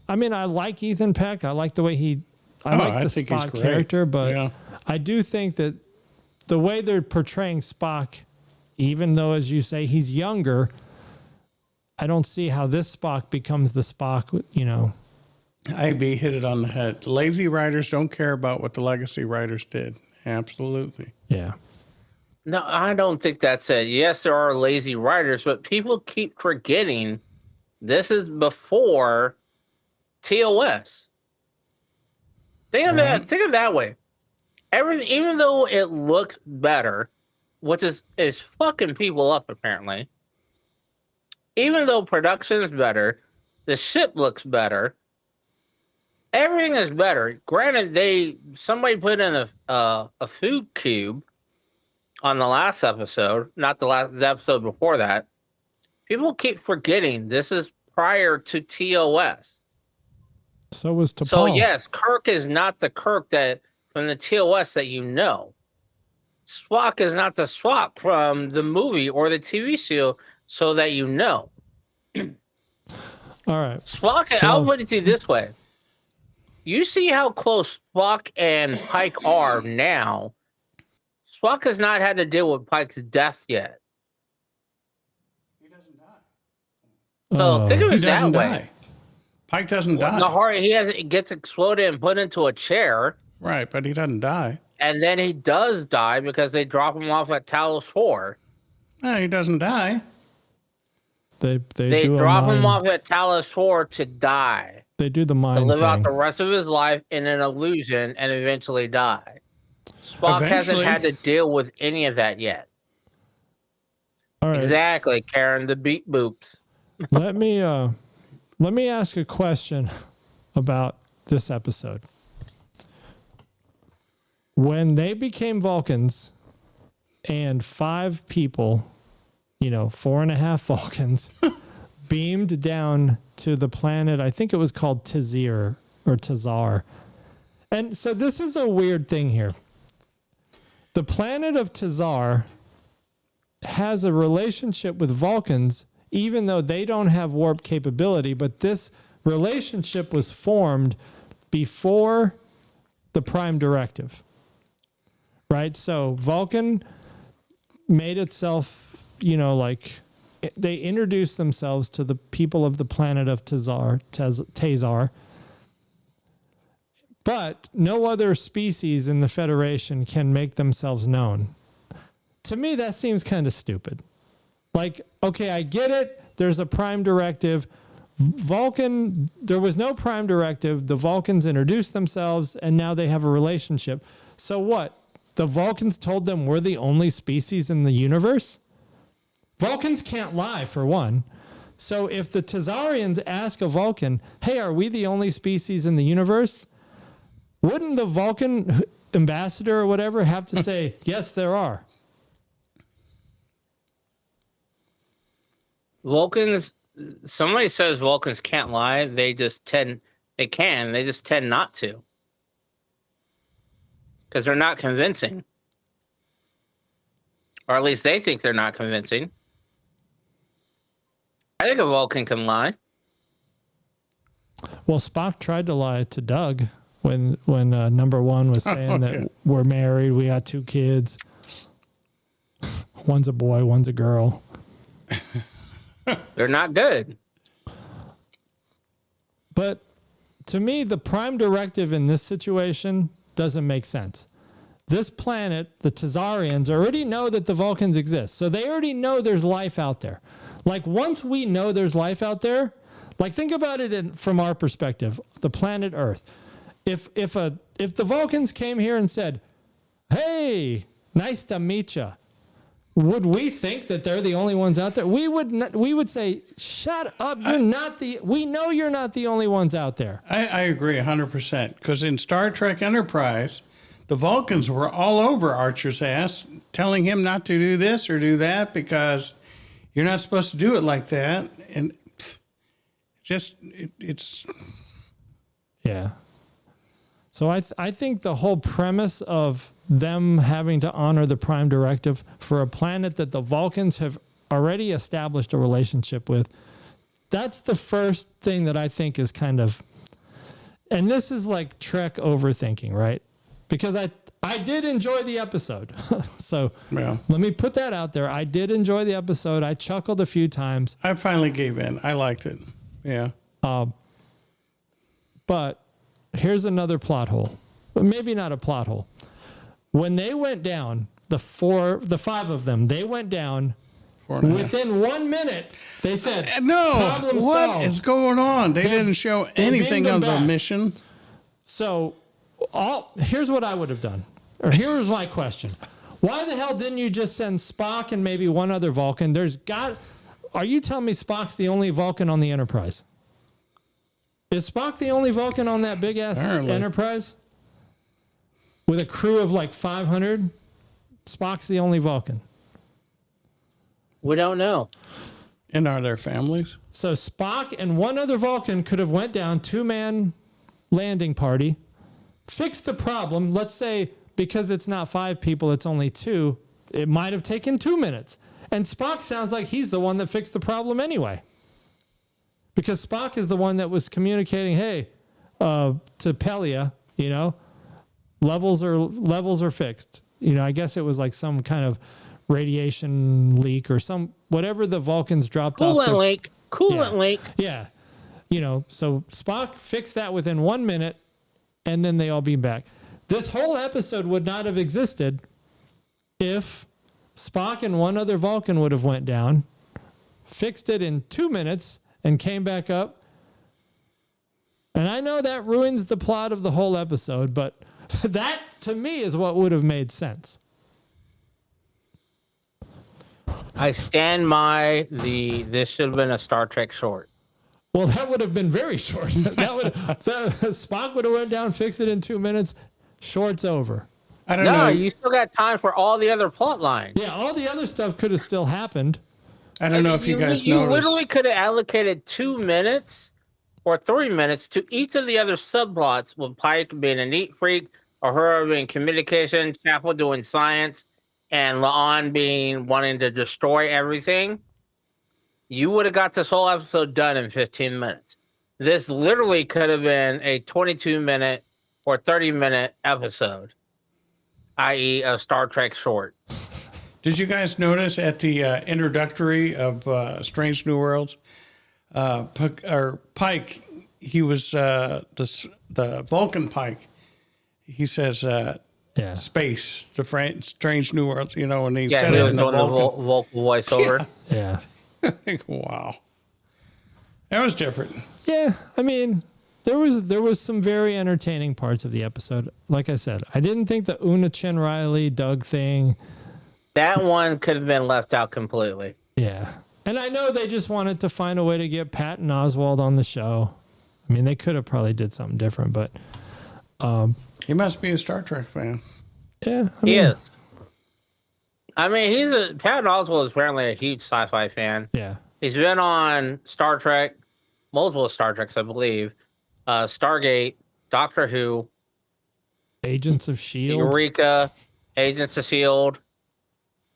I mean, I like Ethan Peck. I like the way I like the Spock character, but I do think that the way they're portraying Spock, even though, as you say, he's younger, I don't see how this Spock becomes the Spock, IB hit it on the head. Lazy writers don't care about what the legacy writers did. Absolutely. Yeah. No, I don't think that's it. Yes, there are lazy writers, but people keep forgetting this is before TOS. Think of that way. Even though it looks better, which is fucking people up apparently. Even though production is better, the ship looks better. Everything is better. Granted, somebody put in a food cube on the last episode, not the episode before that. People keep forgetting this is prior to TOS. So was T'Pol. So yes, Kirk is not the Kirk that from the TOS that you know. Spock is not the Spock from the movie or the TV show, so that you know. All right. Spock, I'll put it to you this way. You see how close Spock and Pike are now. Spock has not had to deal with Pike's death yet. He doesn't die. So think of it that way. Die. Pike doesn't die. The heart, he gets exploded and put into a chair. Right, but he doesn't die. And then he does die because they drop him off at Talos 4. No, he doesn't die. They drop him off at Talos 4 to die. They do the mind to live thing. out the rest of his life in an illusion and eventually die. Spock hasn't had to deal with any of that yet. All right. Exactly, Karen, the beat boops. Let me ask a question about this episode. when they became Vulcans and 5 people, 4.5 Vulcans, beamed down to the planet, I think it was called Tazir or Tazar. And so this is a weird thing here. The planet of Tazar has a relationship with Vulcans, even though they don't have warp capability, but this relationship was formed before the Prime Directive, right? So Vulcan made itself, they introduced themselves to the people of the planet of Tazar, but no other species in the Federation can make themselves known. To me, that seems kind of stupid. Like, okay, I get it. There's a Prime Directive. There was no Prime Directive. The Vulcans introduced themselves, and now they have a relationship. So what? The Vulcans told them we're the only species in the universe? Vulcans can't lie, for one. So if the Tazarians ask a Vulcan, hey, are we the only species in the universe? Wouldn't the Vulcan ambassador or whatever have to say, yes, there are? Vulcans, somebody says Vulcans can't lie. They just tend not to. Because they're not convincing. Or at least they think they're not convincing. I think a Vulcan can lie. Well, Spock tried to lie to Doug when number 1 was saying that we're married, we got 2 kids. One's a boy, one's a girl. They're not good. But to me, the Prime Directive in this situation doesn't make sense. This planet, the Tazarians, already know that the Vulcans exist. So they already know there's life out there. Like, once we know there's life out there, like, think about it from our perspective, the planet Earth. If the Vulcans came here and said, hey, nice to meet you, would we think that they're the only ones out there? We would say, shut up. We know you're not the only ones out there. I agree 100%. Because in Star Trek Enterprise, the Vulcans were all over Archer's ass, telling him not to do this or do that because you're not supposed to do it like that. And it's... Yeah. So I think the whole premise of them having to honor the Prime Directive for a planet that the Vulcans have already established a relationship with, that's the first thing that I think is kind of, and this is like Trek overthinking, right? Because I did enjoy the episode. So Yeah. let me put that out there. I did enjoy the episode. I chuckled a few times. I finally gave in. I liked it. Yeah. But here's another plot hole. Maybe not a plot hole. When they went down, the 5 of them, they went down 4.5. within 1 minute. They said, No, problem what solved. is going on? They didn't show anything beamed on them the back. mission. So here's what I would have done. Or here's my question. Why the hell didn't you just send Spock and maybe one other Vulcan? Are you telling me Spock's the only Vulcan on the Enterprise? Is Spock the only Vulcan on that big-ass Apparently. Enterprise? With a crew of like 500? Spock's the only Vulcan. We don't know. And are there families? So Spock and one other Vulcan could have went down, 2-man landing party, fixed the problem. Let's say because it's not 5 people, it's only 2. It might have taken 2 minutes. And Spock sounds like he's the one that fixed the problem anyway. Because Spock is the one that was communicating, hey, to Pelia, levels are fixed. I guess it was like some kind of radiation leak or whatever the Vulcans dropped off. Coolant leak. Yeah. So Spock fixed that within 1 minute, and then they all beam back. This whole episode would not have existed if Spock and one other Vulcan would have went down, fixed it in 2 minutes, and came back up. And I know that ruins the plot of the whole episode, but that, to me, is what would have made sense. I stand by this should have been a Star Trek short. Well, that would have been very short. Spock would have went down, fixed it in 2 minutes, short's over. I don't know. you still got time for all the other plot lines. Yeah, all the other stuff could have still happened. I don't know if you guys You noticed. literally could have allocated 2 minutes or 3 minutes to each of the other subplots, with Pike being a neat freak, Uhura being communication, Chapel doing science, and La'an being wanting to destroy everything. You would have got this whole episode done in 15 minutes. This literally could have been a 22-minute or 30-minute episode, i.e. a Star Trek short. Did you guys notice at the introductory of Strange New Worlds, Pike, he was the Vulcan Pike. He says space, Strange New Worlds, you know, and he said it in the Vulcan. Vocal voiceover. Yeah. I think, wow. That was different. Yeah, I mean, there was some very entertaining parts of the episode. Like I said, I didn't think the Una Chin Riley Doug thing. That one could have been left out completely. Yeah. And I know they just wanted to find a way to get Patton Oswalt on the show. I mean, they could have probably did something different, but He must be a Star Trek fan. yeah. He is. I mean, Patton Oswalt is apparently a huge sci-fi fan. Yeah. He's been on Star Trek, multiple Star Treks, I believe. Stargate, Doctor Who, Agents of S.H.I.E.L.D. Eureka, Agents of S.H.I.E.L.D.,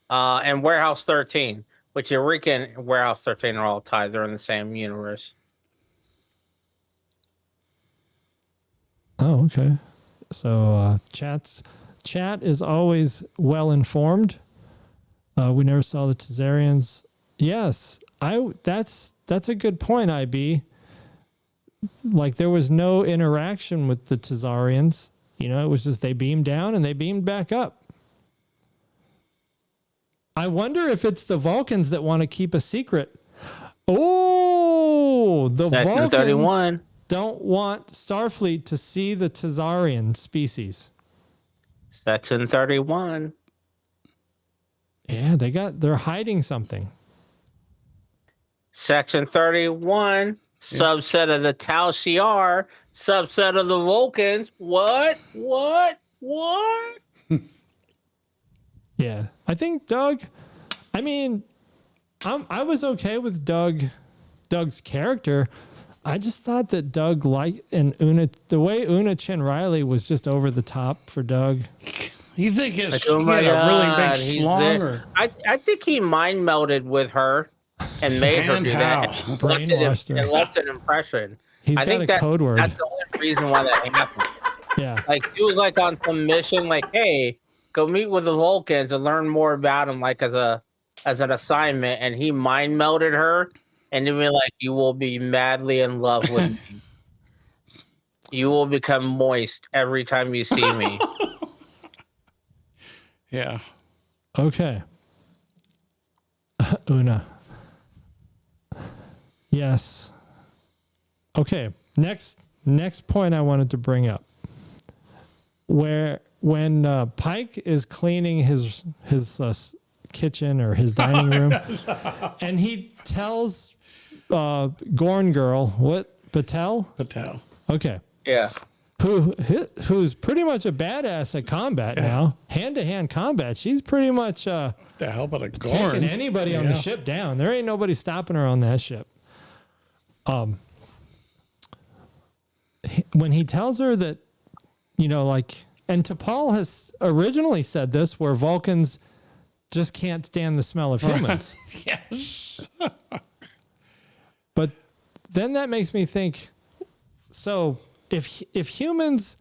and Warehouse 13, which Eureka and Warehouse 13 are all tied. They're in the same universe. Oh, okay. So chat is always well informed. We never saw the Tazarians. Yes, that's a good point, IB. Like, there was no interaction with the Tazarians. You know, it was just they beamed down and they beamed back up. I wonder if it's the Vulcans that want to keep a secret. Oh, the Vulcans 31. don't want Starfleet to see the Tazarian species. Section 31. Yeah, they're hiding something. Section 31, subset of the Tau Shiar, subset of the Vulcans. What? Yeah, I think Doug. I mean, I was okay with Doug's character. I just thought that Doug and Una, the way Una Chin Riley was just over the top for Doug. You think he had a Oh my really God, big he's schlong? there. Or I think he mind melded with her and made her And do that how? and Brainwashed her. and left an impression. He's I got think a code word. That's the only reason why that happened. Yeah, Like, she was like on some mission, like, hey, go meet with the Vulcans and learn more about them, like as an assignment. And he mind melded her and then be like, you will be madly in love with me. You will become moist every time you see me. yeah. okay. Una. Yes. Okay. Next point I wanted to bring up. When Pike is cleaning his kitchen or his dining room, and he tells Gorn Girl, what, Patel? Patel. Okay. Yeah. Who's pretty much a badass at combat now, hand-to-hand combat. She's pretty much The hell but a Gorn. taking anybody on the ship down. There ain't nobody stopping her on that ship. When he tells her that, you know, like, and T'Pol has originally said this, where Vulcans just can't stand the smell of humans. Yes. But then that makes me think, so if humans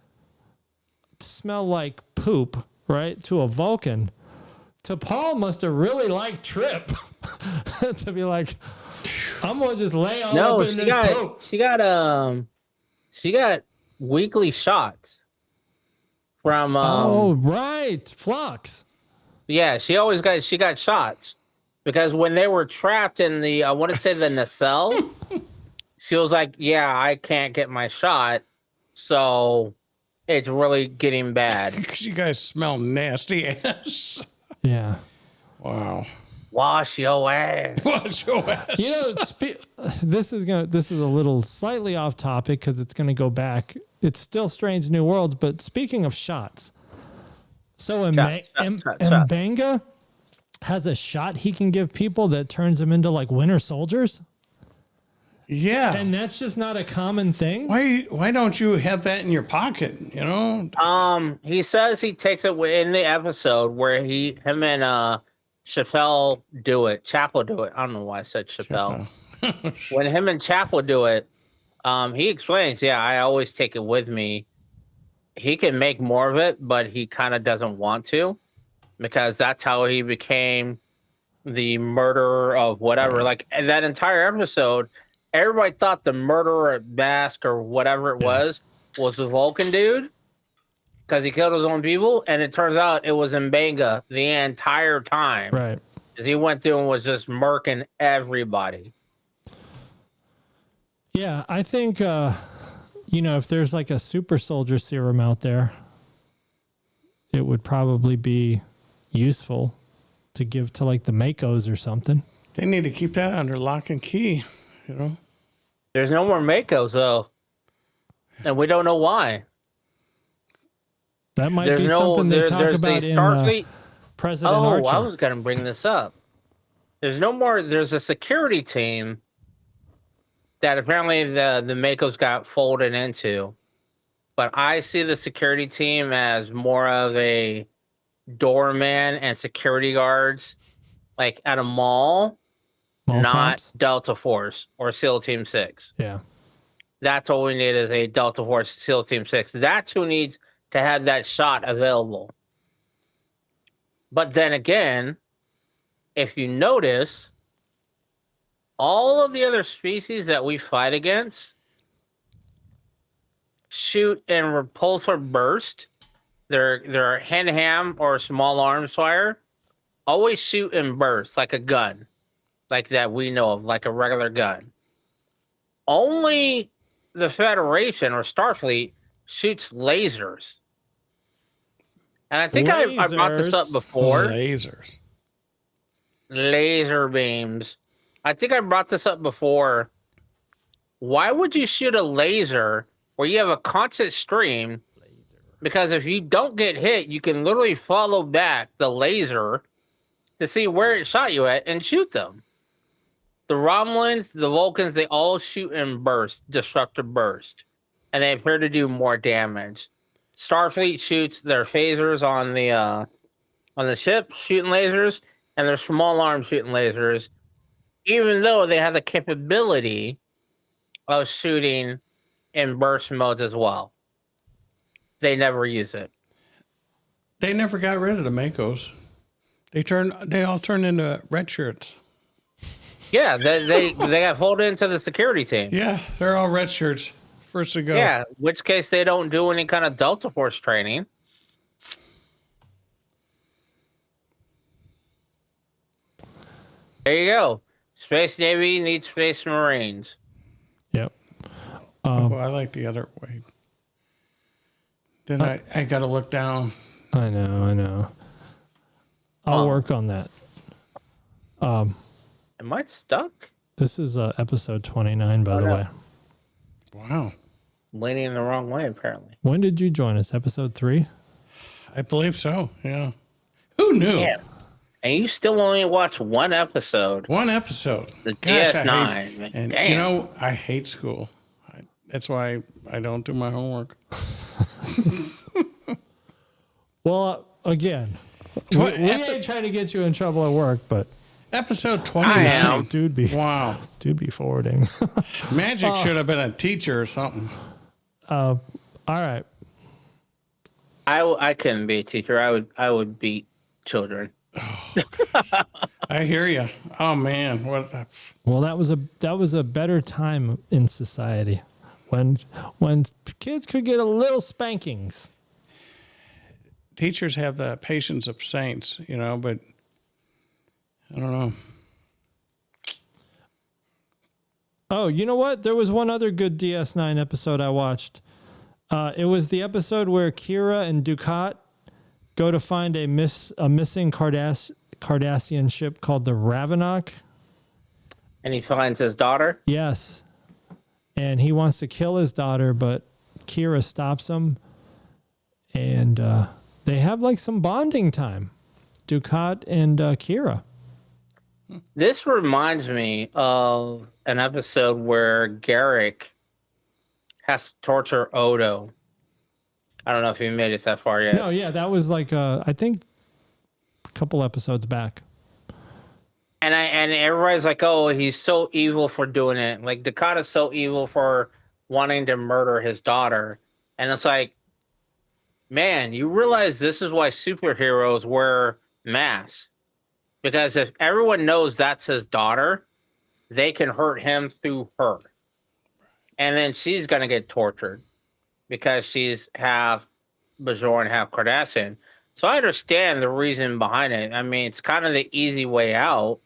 smell like poop, right, to a Vulcan, T'Pol must have really liked Trip to be like, I'm gonna just lay all up in this poop. She got weekly shots from Oh right, Flux. yeah, she got shots because when they were trapped in the I want to say the nacelle, she was like, yeah, I can't get my shot, so it's really getting bad. You guys smell nasty ass. Yeah. Wow. Wash your ass. What's your ass? You know, this is a little slightly off topic because it's gonna go back. It's still Strange New Worlds, but speaking of shots, So Chop. Mbanga has a shot he can give people that turns them into like winter soldiers? Yeah. And that's just not a common thing? Why don't you have that in your pocket? You know? He says he takes it in the episode where him and Chappelle do it. Chappell do it. I don't know why I said Chappelle. When him and Chappell do it, he explains, yeah, I always take it with me. He can make more of it, but he kind of doesn't want to because that's how he became the murderer of whatever. Right. Like that entire episode, everybody thought the murderer at Mask or whatever it was the Vulcan dude because he killed his own people. And it turns out it was Mbanga the entire time. Right. As he went through and was just murking everybody. Yeah, I think, if there's like a super soldier serum out there, it would probably be useful to give to like the Makos or something. They need to keep that under lock and key, you know? There's no more Makos, though. And we don't know why. That might be something they talk about in President Archer. I was going to bring this up. There's no more. There's a security team that apparently the Makos got folded into. But I see the security team as more of a doorman and security guards, like at a mall not cops? Delta Force or SEAL Team 6. Yeah. That's all we need is a Delta Force SEAL Team 6. That's who needs to have that shot available. But then again, if you notice, all of the other species that we fight against shoot in repulsor burst. They're hand-to-hand or small arms fire. Always shoot in bursts like a gun. Like that we know of, like a regular gun. Only the Federation or Starfleet shoots lasers. And I think I brought this up before. Lasers. Laser beams. I think I brought this up before. Why would you shoot a laser where you have a constant stream? Because if you don't get hit, you can literally follow back the laser to see where it shot you at and shoot them. The Romulans, the Vulcans, they all shoot in bursts, destructive burst. And they appear to do more damage. Starfleet shoots their phasers on the ship, shooting lasers, and their small arms shooting lasers, even though they have the capability of shooting in burst modes as well. They never use it. They never got rid of the Makos. They all turned into red shirts. Yeah, they got folded into the security team. Yeah, they're all red shirts. First to go. Yeah, in which case they don't do any kind of Delta Force training. There you go. Space Navy needs Space Marines. Yep. Oh, I like the other way. Then I got to look down. I know. I'll work on that. Am I stuck? This is episode 29, by the way. Wow. Leaning the wrong way, apparently. When did you join us? Episode 3? I believe so, yeah. Who knew? Yeah. And you still only watch one episode. One episode. The Gosh, DS9. And Damn. you know, I hate school. That's why I don't do my homework. Well, again, we ain't trying to get you in trouble at work, but episode 29. I am. Dude be forwarding. Magic should have been a teacher or something. All right. I couldn't be a teacher. I would beat children. I hear you. Oh man, what? Well, that was a better time in society when kids could get a little spankings. Teachers have the patience of saints, you know, but I don't know. Oh, you know what? There was one other good DS9 episode I watched. It was the episode where Kira and Dukat go to find a missing Cardassian ship called the Ravenok. And he finds his daughter? Yes. And he wants to kill his daughter, but Kira stops him. And they have like some bonding time. Dukat and Kira. This reminds me of an episode where Garrick has to torture Odo. I don't know if you made it that far yet. No, yeah, that was like I think a couple episodes back. And everybody's like, oh, he's so evil for doing it. Like Dakata's so evil for wanting to murder his daughter. And it's like, man, you realize this is why superheroes wear masks. Because if everyone knows that's his daughter, they can hurt him through her. And then she's going to get tortured because she's half Bajoran, half Cardassian. So I understand the reason behind it. I mean, it's kind of the easy way out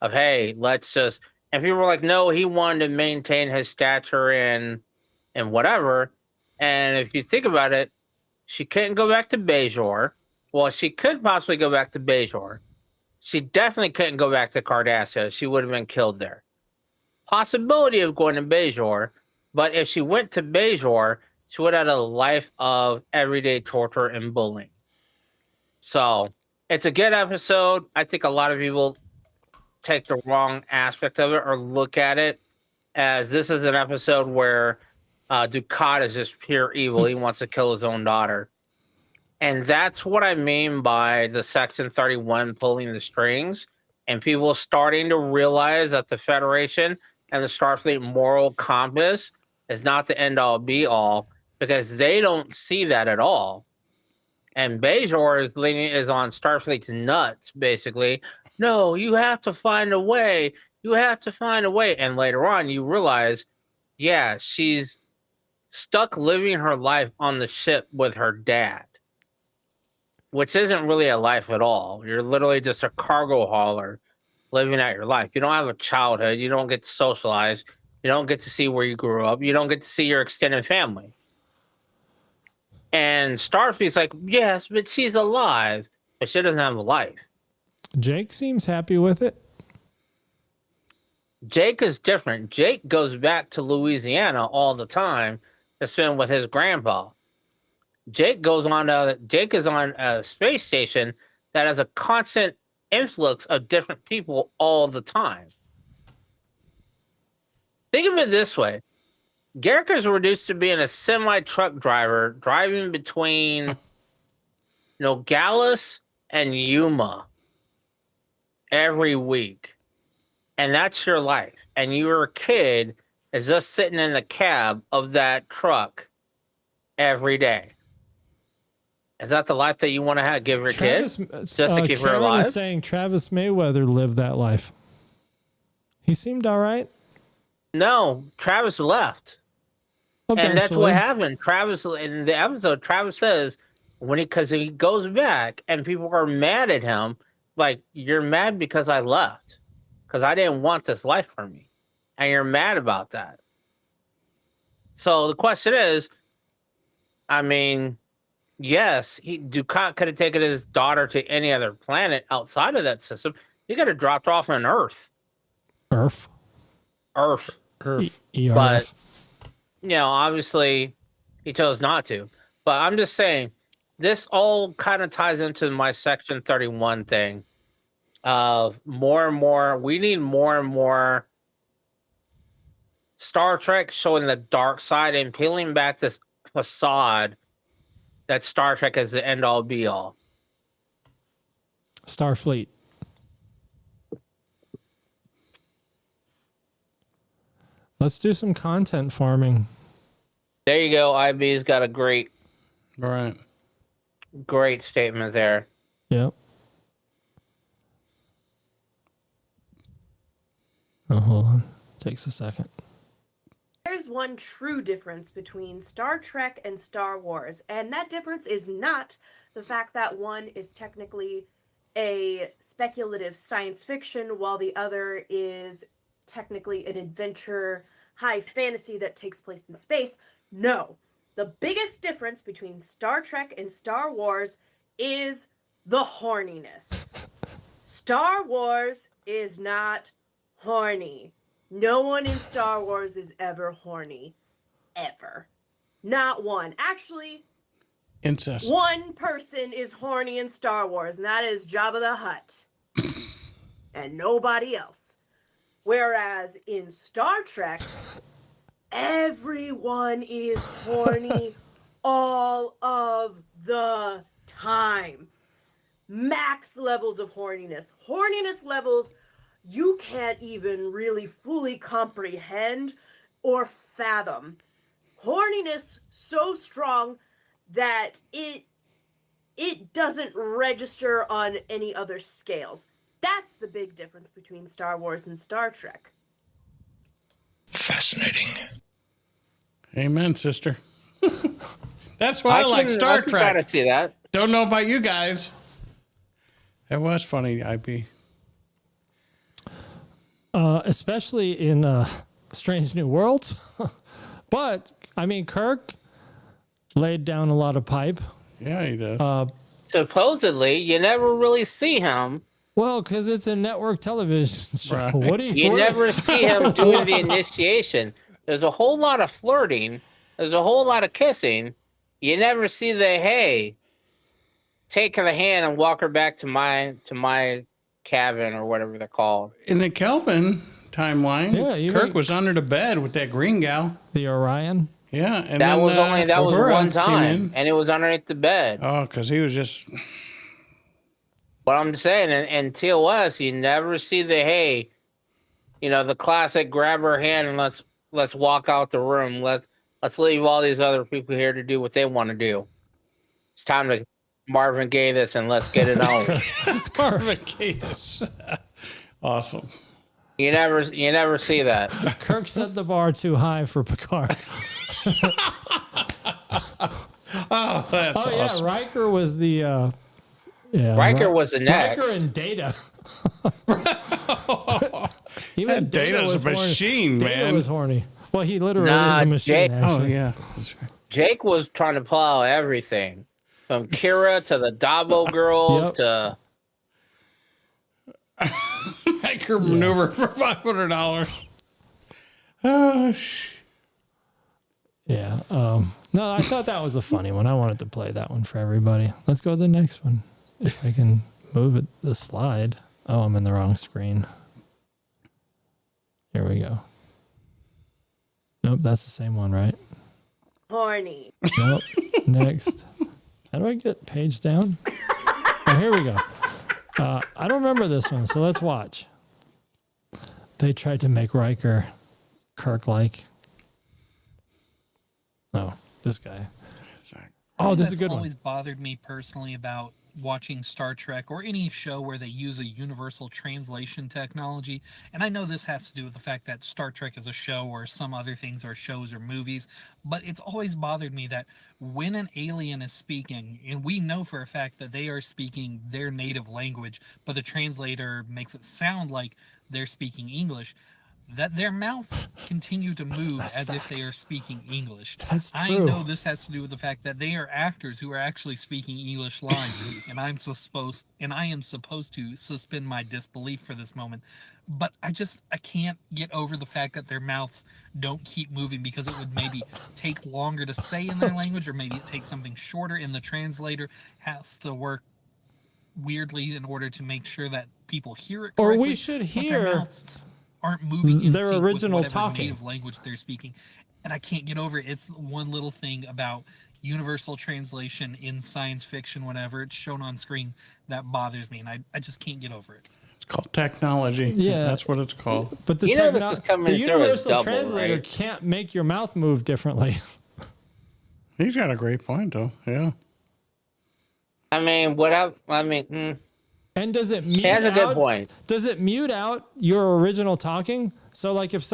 of, hey, let's just... And people were like, no, he wanted to maintain his stature and whatever. And if you think about it, she couldn't go back to Bajor. Well, she could possibly go back to Bajor. She definitely couldn't go back to Cardassia. She would have been killed there. Possibility of going to Bajor, but if she went to Bajor, she would have had a life of everyday torture and bullying. So it's a good episode. I think a lot of people take the wrong aspect of it or look at it as this is an episode where Dukat is just pure evil. He wants to kill his own daughter. And that's what I mean by the Section 31 pulling the strings and people starting to realize that the Federation and the Starfleet moral compass is not the end-all be-all because they don't see that at all. And Bajor is on Starfleet's nuts, basically. No, you have to find a way. You have to find a way. And later on, you realize, yeah, she's stuck living her life on the ship with her dad, which isn't really a life at all. You're literally just a cargo hauler living out your life. You don't have a childhood. You don't get to socialize. You don't get to see where you grew up. You don't get to see your extended family. And Starfleet's like, yes, but she's alive, but she doesn't have a life. Jake seems happy with it. Jake is different. Jake goes back to Louisiana all the time to spend with his grandpa. Jake is on a space station that has a constant influx of different people all the time. Think of it this way. Garrick is reduced to being a semi-truck driver driving between Nogales and Yuma every week. And that's your life. And your kid is just sitting in the cab of that truck every day. Is that the life that you want to give your kid? Just to keep her alive? Is saying Travis Mayweather lived that life. He seemed all right. No, Travis left. Eventually. And that's what happened. Travis, in the episode, Travis says, because he goes back and people are mad at him, like, you're mad because I left. Because I didn't want this life for me. And you're mad about that. So the question is, I mean, yes, Dukat could have taken his daughter to any other planet outside of that system. He could have dropped off on Earth. Earth. But, obviously, he chose not to. But I'm just saying, this all kind of ties into my Section 31 thing of more and more. We need more and more Star Trek showing the dark side and peeling back this facade that Star Trek is the end-all be-all. Starfleet. Let's do some content farming. There you go. IB's got a great statement there. Yep. Oh, hold on. Takes a second. There's one true difference between Star Trek and Star Wars, and that difference is not the fact that one is technically a speculative science fiction while the other is technically an adventure, high fantasy that takes place in space. No. The biggest difference between Star Trek and Star Wars is the horniness. Star Wars is not horny. No one in Star Wars is ever horny. Ever. Not one. Actually, Incest. One person is horny in Star Wars, and that is Jabba the Hutt. And nobody else. Whereas in Star Trek, everyone is horny all of the time. Max levels of horniness. Horniness levels you can't even really fully comprehend or fathom. Horniness so strong that it doesn't register on any other scales. That's the big difference between Star Wars and Star Trek. Fascinating. Amen, sister. That's why I like Star Trek. I can see that. Don't know about you guys. That was funny, IP. Especially in Strange New Worlds. But, I mean, Kirk laid down a lot of pipe. Yeah, he does. Supposedly, you never really see him. Well, because it's a network television show. Right. What do You never see him doing the initiation. There's a whole lot of flirting. There's a whole lot of kissing. You never see the, hey, take her hand and walk her back to my cabin or whatever they're called. In the Kelvin timeline, Kirk was under the bed with that green gal. The Orion? Yeah. And that then, was Uhura one came time. in. And it was underneath the bed. Oh, because he was just... What I'm saying, in TOS, you never see the, hey, the classic grab her hand and let's walk out the room. Let's leave all these other people here to do what they want to do. It's time to Marvin Gaye this and let's get it on. Marvin Gaye this. Awesome. You never see that. Kirk set the bar too high for Picard. Oh, that's awesome. Yeah, Riker was the... Riker was the next. Riker and Data. Even Data's a machine, man. Data was horny. Well, he literally is a machine, Jake, Oh, actually. yeah. That's right. Jake was trying to plow everything. From Kira to the Dabo girls to... Riker maneuver for $500. Oh, Yeah. No, I thought that was a funny one. I wanted to play that one for everybody. Let's go to the next one. If I can move it, the slide. Oh, I'm in the wrong screen. Here we go. Nope, that's the same one, right? Horny. Nope. Next. How do I get page down? Oh, here we go. I don't remember this one, so let's watch. They tried to make Riker Kirk-like. Oh, this guy. Oh, this is a good one. Always bothered me personally about watching Star Trek or any show where they use a universal translation technology. And I know this has to do with the fact that Star Trek is a show or some other things are shows or movies, but it's always bothered me that when an alien is speaking, and we know for a fact that they are speaking their native language, but the translator makes it sound like they're speaking English, that their mouths continue to move as if they are speaking English. That's true. I know this has to do with the fact that they are actors who are actually speaking English lines, and I am supposed to suspend my disbelief for this moment. But I can't get over the fact that their mouths don't keep moving, because it would maybe take longer to say in their language, or maybe it takes something shorter, and the translator has to work weirdly in order to make sure that people hear it correctly. Or we should but their hear mouths aren't moving in their sync original with whatever talking. native language they're speaking. And I can't get over it. It's one little thing about universal translation in science fiction whenever it's shown on screen that bothers me, and I just can't get over it. It's called technology. Yeah. That's what it's called. But the, You know this is coming the in through as universal double, translator right? can't make your mouth move differently. He's got a great point, though. Yeah. I mean, And does it mute That's a good out? point. Does it mute out your original talking? So, like, if a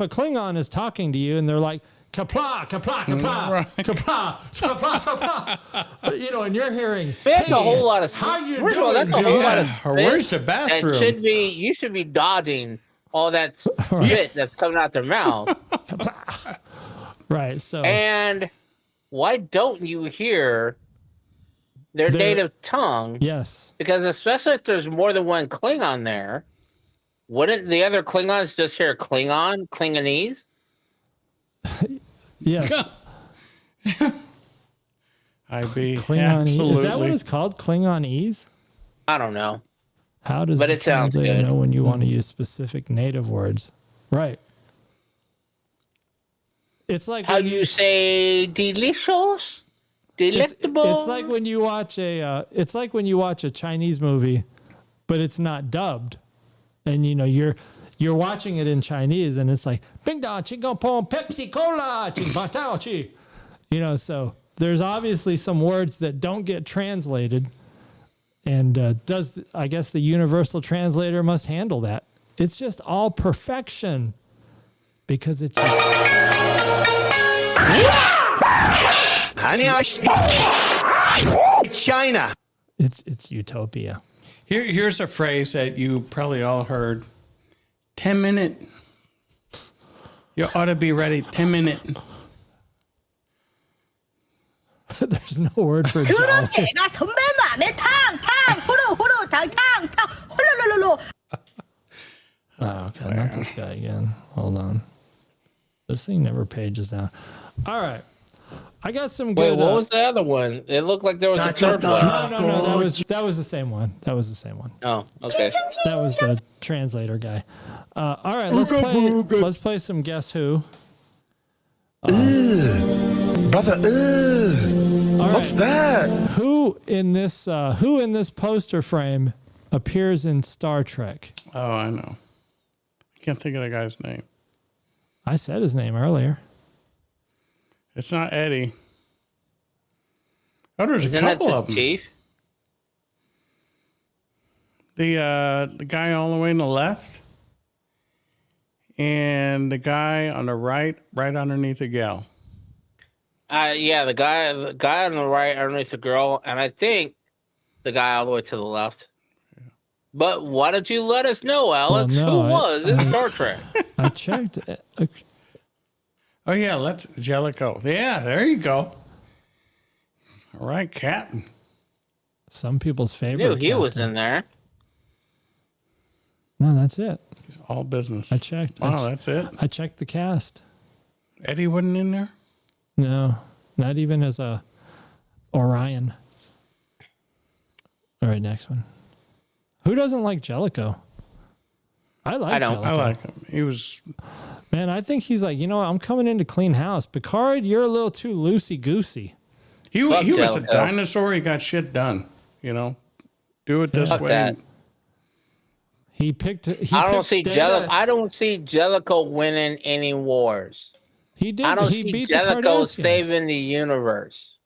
Klingon is talking to you and they're like, kapla, kapla, kapla, Right. kapla, kapla, kapla, and you're hearing, that's hey, a whole lot of... how you First of all, doing, that's a whole lot of Yeah. Or spit where's the that bathroom? you should be dodging all that spit that's coming out their mouth. Right, so And why don't you hear their Their- native tongue? yes, Because especially if there's more than one Klingon there, wouldn't the other Klingons just hear Klingonese? yes. IB. Klingonese. Absolutely. Is that what it's called? Klingonese? I don't know. How does But the it sounds translator good. know when you want to use specific native words? Right. It's like How when do you say delicious? Delectable? It's like when you watch a Chinese movie, but it's not dubbed, and you're watching it in Chinese, and it's like Bing Dong Ching Pong Pepsi Cola Ching Ba Tao Chi. So there's obviously some words that don't get translated, and I guess the universal translator must handle that. It's just all perfection because it's. China. It's utopia. Here's a phrase that you probably all heard. 10-minute. You ought to be ready. 10-minute. There's no word for jolly. 제가 선배 맘에 탕탕 후루후루 탕탕탕 홀로로로로. Oh, okay, not this guy again. Hold on. This thing never pages down. All right. I got some Wait, good. what was the other one? It looked like there was a third one. No. That was the same one. That was the same one. Oh, okay. That was the translator guy. All right, let's play some Guess Who. Brother, All right. what's that? Who in this poster frame appears in Star Trek? Oh, I know. I can't think of the guy's name. I said his name earlier. It's not Eddie. Oh, there's a Isn't that couple the of them. chief? The guy all the way on the left, and the guy on the right underneath the gal. Yeah, the guy on the right underneath the girl, and I think the guy all the way to the left. But why don't you let us know, Alex, Well, who no, was in Star Trek? I checked. Oh yeah, let's Jellicoe. Yeah, there you go. All right, Captain. Some people's I favorite. knew he was captain. in there. No, that's it. He's all business. I checked. Wow, that's it. I checked the cast. Eddie wasn't in there. No, not even as a Orion. All right, next one. Who doesn't like Jellicoe? I like Jellicoe. I like him. He was. Man, I think he's like, I'm coming in to clean house. Picard, you're a little too loosey-goosey. He Fuck was a Jellicoe. dinosaur. He got shit done. Do it this Fuck way. that. He picked I Data. don't see Jellicoe winning any wars. He did. I don't He see beat Jellicoe the Cardassians. saving the universe.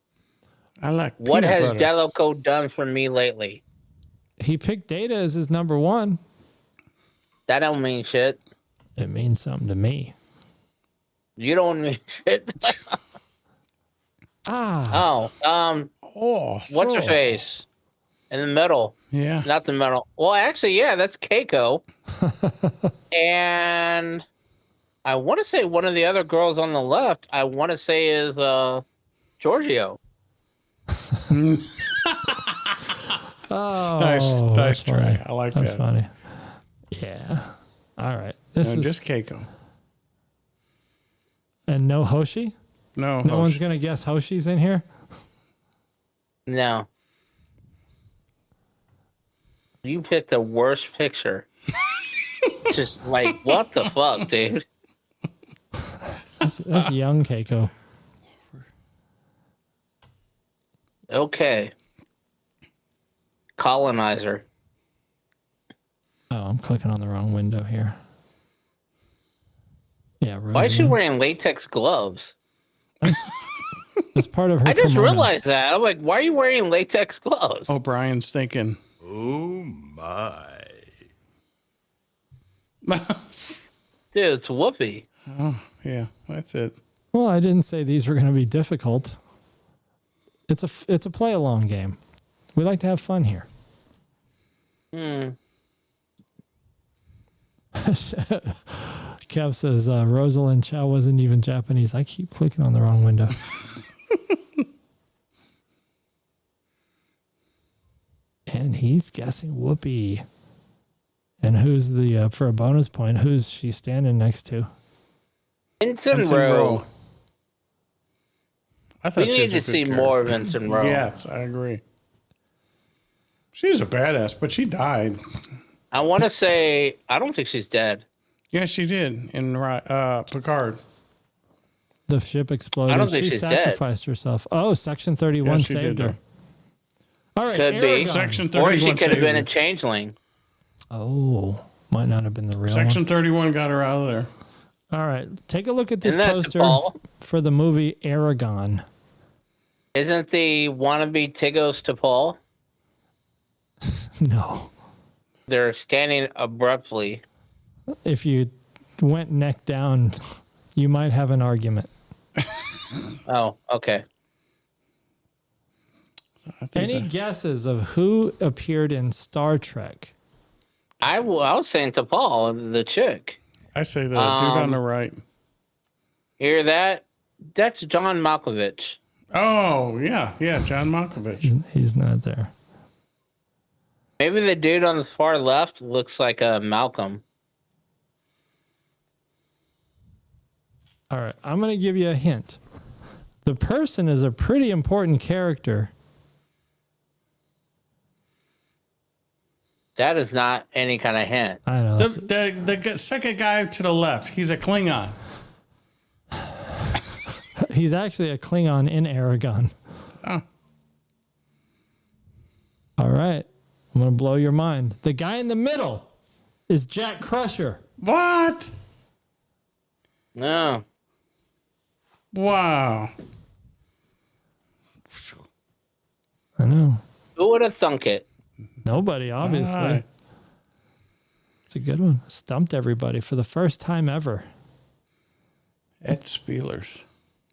I like What peanut has butter. Jellicoe done for me lately? He picked Data as his number one. That don't mean shit. It means something to me. You don't mean shit. Ah, Oh, What's her so- face? In the middle. Yeah. Not the middle. Well, actually, yeah, that's Keiko. And I want to say one of the other girls on the left, I want to say is Giorgio. oh, Nice that's try. funny. I like That's that. funny. Yeah. All right. This No, is just Keiko. and no Hoshi. No. No one's gonna guess Hoshi's in here. No. You picked the worst picture. Just like, what the fuck, dude? That's young Keiko. Okay. Colonizer. Oh, I'm clicking on the wrong window here. Yeah, Why is she Rosalind. wearing latex gloves? That's part of her. I just kimono. realized that. I'm like, why are you wearing latex gloves? Oh, Brian's thinking. Oh my. Dude, it's Whoopi. Yeah, that's it. Well, I didn't say these were going to be difficult. It's a play along game. We like to have fun here. Kev says Rosalind Chow wasn't even Japanese. I keep clicking on the wrong window. And he's guessing Whoopi. And who's the for a bonus point? Who's she standing next to? Ensign Ensign Rowe. Rowe. I thought We she need was to a good see character. more of Vincent Rowe. Yes, I agree. She's a badass, but she died. I want to say, I don't think she's dead. Yeah, she did in Picard. The ship exploded. I don't think she she's sacrificed herself. Oh, Section 31 Yeah, she saved did, her. All right, Could be. Aragon. Section Or 31 she could have saved been her. a changeling. Oh, might not have been the real Section one. 31 got her out of there. All right, take a look at this Isn't that poster T'Pol? for the movie Aragon. Isn't the wannabe Tigos T'Pol? No. They're standing abruptly. If you went neck down, you might have an argument. Oh, okay. Any guesses of who appeared in Star Trek? I was saying T'Pol, the chick. I say the dude on the right. Hear that? That's John Malkovich. Oh, yeah, John Malkovich. He's not there. Maybe the dude on the far left looks like a Malcolm. All right, I'm going to give you a hint. The person is a pretty important character. That is not any kind of hint. I know. The second guy to the left, he's a Klingon. He's actually a Klingon in Aragon. Oh. All right, I'm going to blow your mind. The guy in the middle is Jack Crusher. What? No. Wow. I know. Who would have thunk it? Nobody, obviously. Aye. It's a good one. Stumped everybody for the first time ever. Ed Spielers.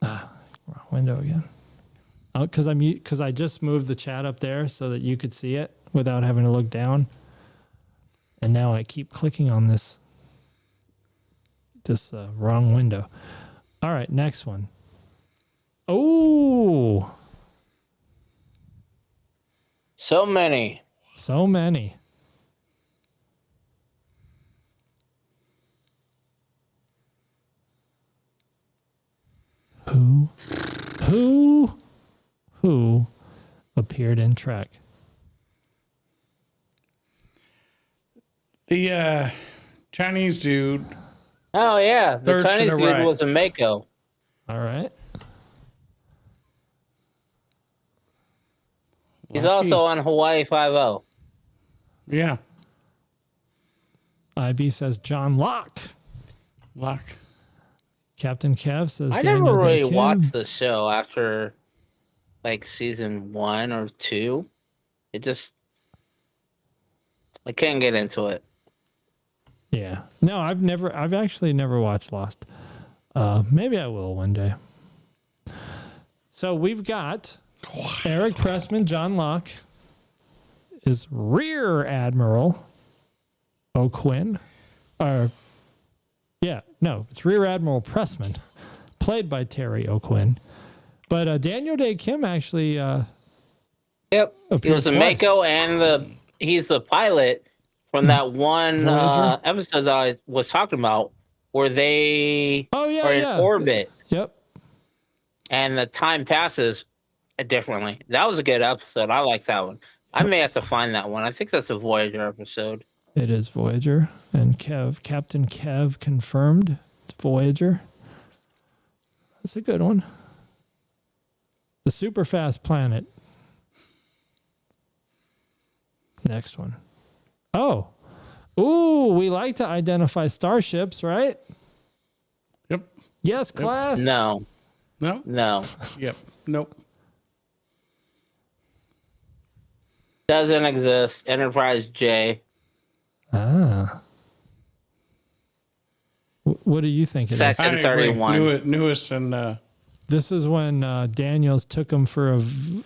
Wrong window again. Oh, because I just moved the chat up there so that you could see it without having to look down. And now I keep clicking on this wrong window. All right, next one. Oh, So many. so many. Who appeared in Trek? The Chinese dude. Oh, yeah. The Third to Chinese the dude right. was a Mako. All right. He's Lucky. also on Hawaii 5-0. Yeah. IB says John Locke. Locke. Captain Kev says I Daniel never really Day-Kim. watched the show after like season 1 or 2. I can't get into it. Yeah. No, I've actually never watched Lost. Maybe I will one day. So we've got Eric Pressman, John Locke is Rear Admiral O'Quinn. It's Rear Admiral Pressman, played by Terry O'Quinn. But Daniel Day Kim actually Yep. He appeared was a twice. Mako and he's the pilot from that one Voyager? episode that I was talking about where they Oh, yeah, are in yeah. orbit Yep. and the time passes differently. That was a good episode. I like that one. I may have to find that one. I think that's a Voyager episode. It is Voyager. And Captain Kev confirmed it's Voyager. That's a good one. The super fast planet. Next one. Oh. Ooh, we like to identify starships, right? Yep. Yes, class. No. No. Yep. Nope. Doesn't exist. Enterprise J. Ah. What do you think it is? Section I agree. 31. Newest and This is when Daniels took him for a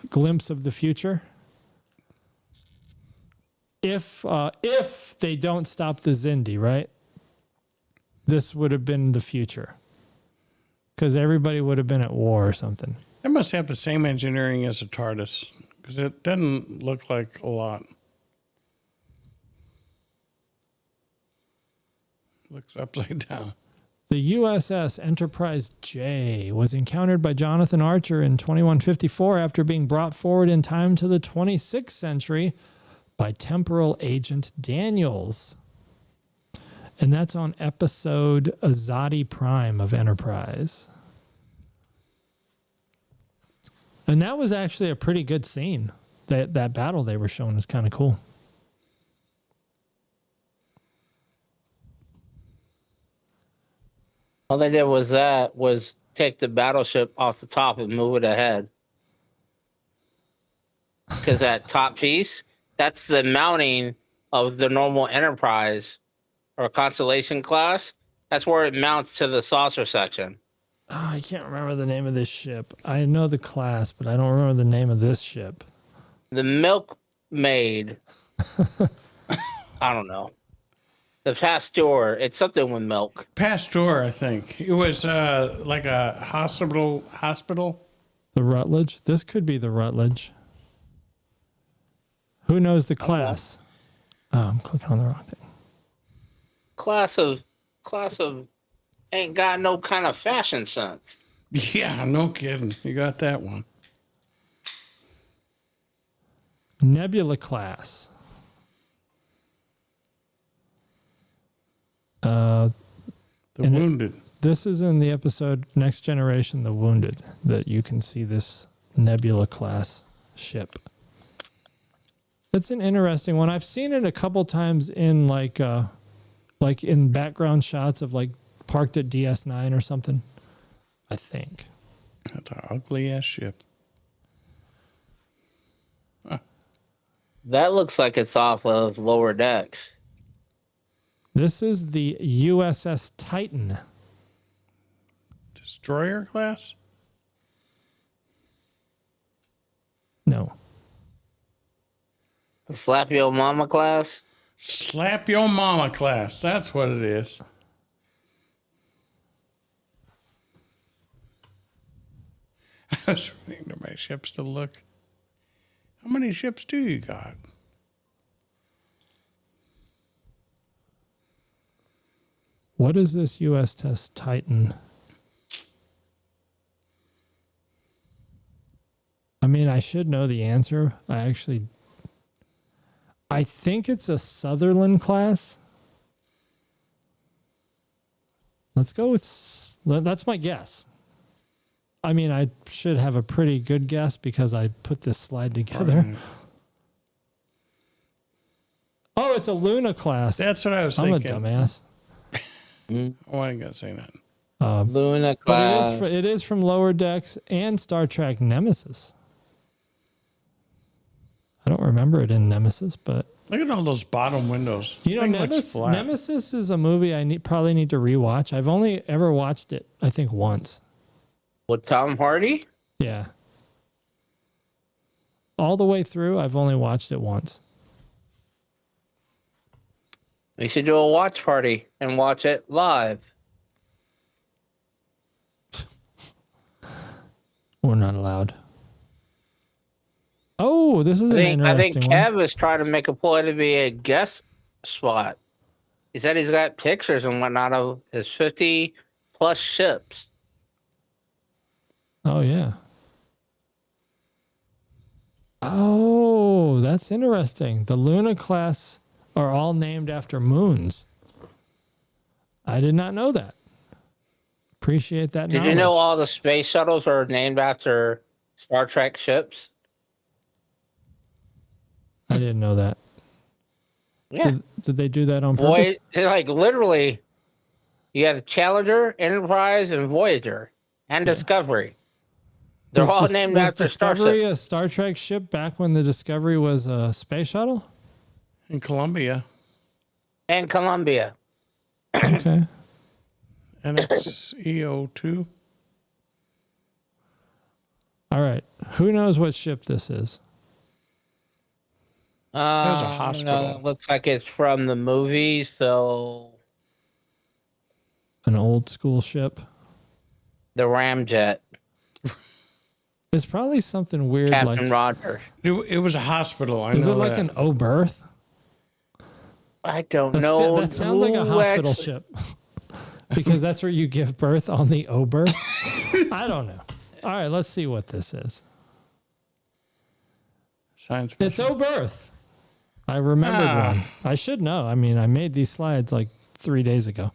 glimpse of the future. If they don't stop the Xindi, right? This would have been the future. Because everybody would have been at war or something. they must have the same engineering as a TARDIS because it doesn't look like a lot. Looks upside down. The USS Enterprise J was encountered by Jonathan Archer in 2154 after being brought forward in time to the 26th century by temporal agent Daniels. And that's on episode Azadi Prime of Enterprise. And that was actually a pretty good scene. That battle they were showing is kind of cool. All they did was take the battleship off the top and move it ahead. Because that top piece, that's the mounting of the normal Enterprise or Constellation class. That's where it mounts to the saucer section. Oh, I can't remember the name of this ship. I know the class, but I don't remember the name of this ship. The Milkmaid. I don't know. The Pasteur. It's something with milk. Pasteur, I think. It was like a hospital. The Rutledge. This could be the Rutledge. Who knows the class? Oh, I'm clicking on the wrong thing. Class of ain't got no kind of fashion sense. Yeah, no kidding. You got that one. Nebula class. The Wounded. This is in the episode Next Generation, The Wounded, that you can see this Nebula class ship. It's an interesting one. I've seen it a couple times in like in background shots of like parked at DS9 or something. I think. That's an ugly ass ship. Huh. That looks like it's off of Lower Decks. This is the USS Titan. Destroyer class? No. The Slap Yo Mama class? Slap Your Mama class. That's what it is. I was waiting for my ships to look. How many ships do you got? What is this USS Titan? I mean, I should know the answer. I think it's a Sutherland class. Let's go with, that's my guess. I mean, I should have a pretty good guess because I put this slide together. Right. Oh, it's a Luna class. That's what I was I'm thinking. a dumbass. Oh, I ain't gonna say that. Luna class. But it is from Lower Decks and Star Trek Nemesis. I don't remember it in Nemesis, but Look at all those bottom windows. you know, Thing looks flat. Nemesis is a movie I probably need to rewatch. I've only ever watched it, I think, once. With Tom Hardy? Yeah. All the way through, I've only watched it once. We should do a watch party and watch it live. We're not allowed. Oh, this is an I think interesting Kev one. is trying to make a point to be a guest spot. He said he's got pictures and whatnot of his 50 plus ships. Oh, yeah. Oh, that's interesting. The Luna class are all named after moons. I did not know that. Appreciate that Did knowledge. you know all the space shuttles are named after Star Trek ships? I didn't know that. Yeah. Did they do that on purpose? Like literally, you have Challenger, Enterprise, and Voyager, and Discovery. They're Was all named after Discovery starships. a Star Trek ship back when the Discovery was a space shuttle? In Columbia. And Columbia. Okay. And it's EO2. All right. Who knows what ship this is? was a hospital. No, it looks like it's from the movie, so An old school ship? the Ramjet, It's probably something weird Captain like... Rogers. It was a hospital. I Is know it like that. an O-berth? I don't That know. that sounds like a who hospital actually- ship. because that's where you give birth on the Ober. I don't know. All right, let's see what this is. Science It's fiction. O-birth. I remembered one. I should know. I mean, I made these slides like 3 days ago.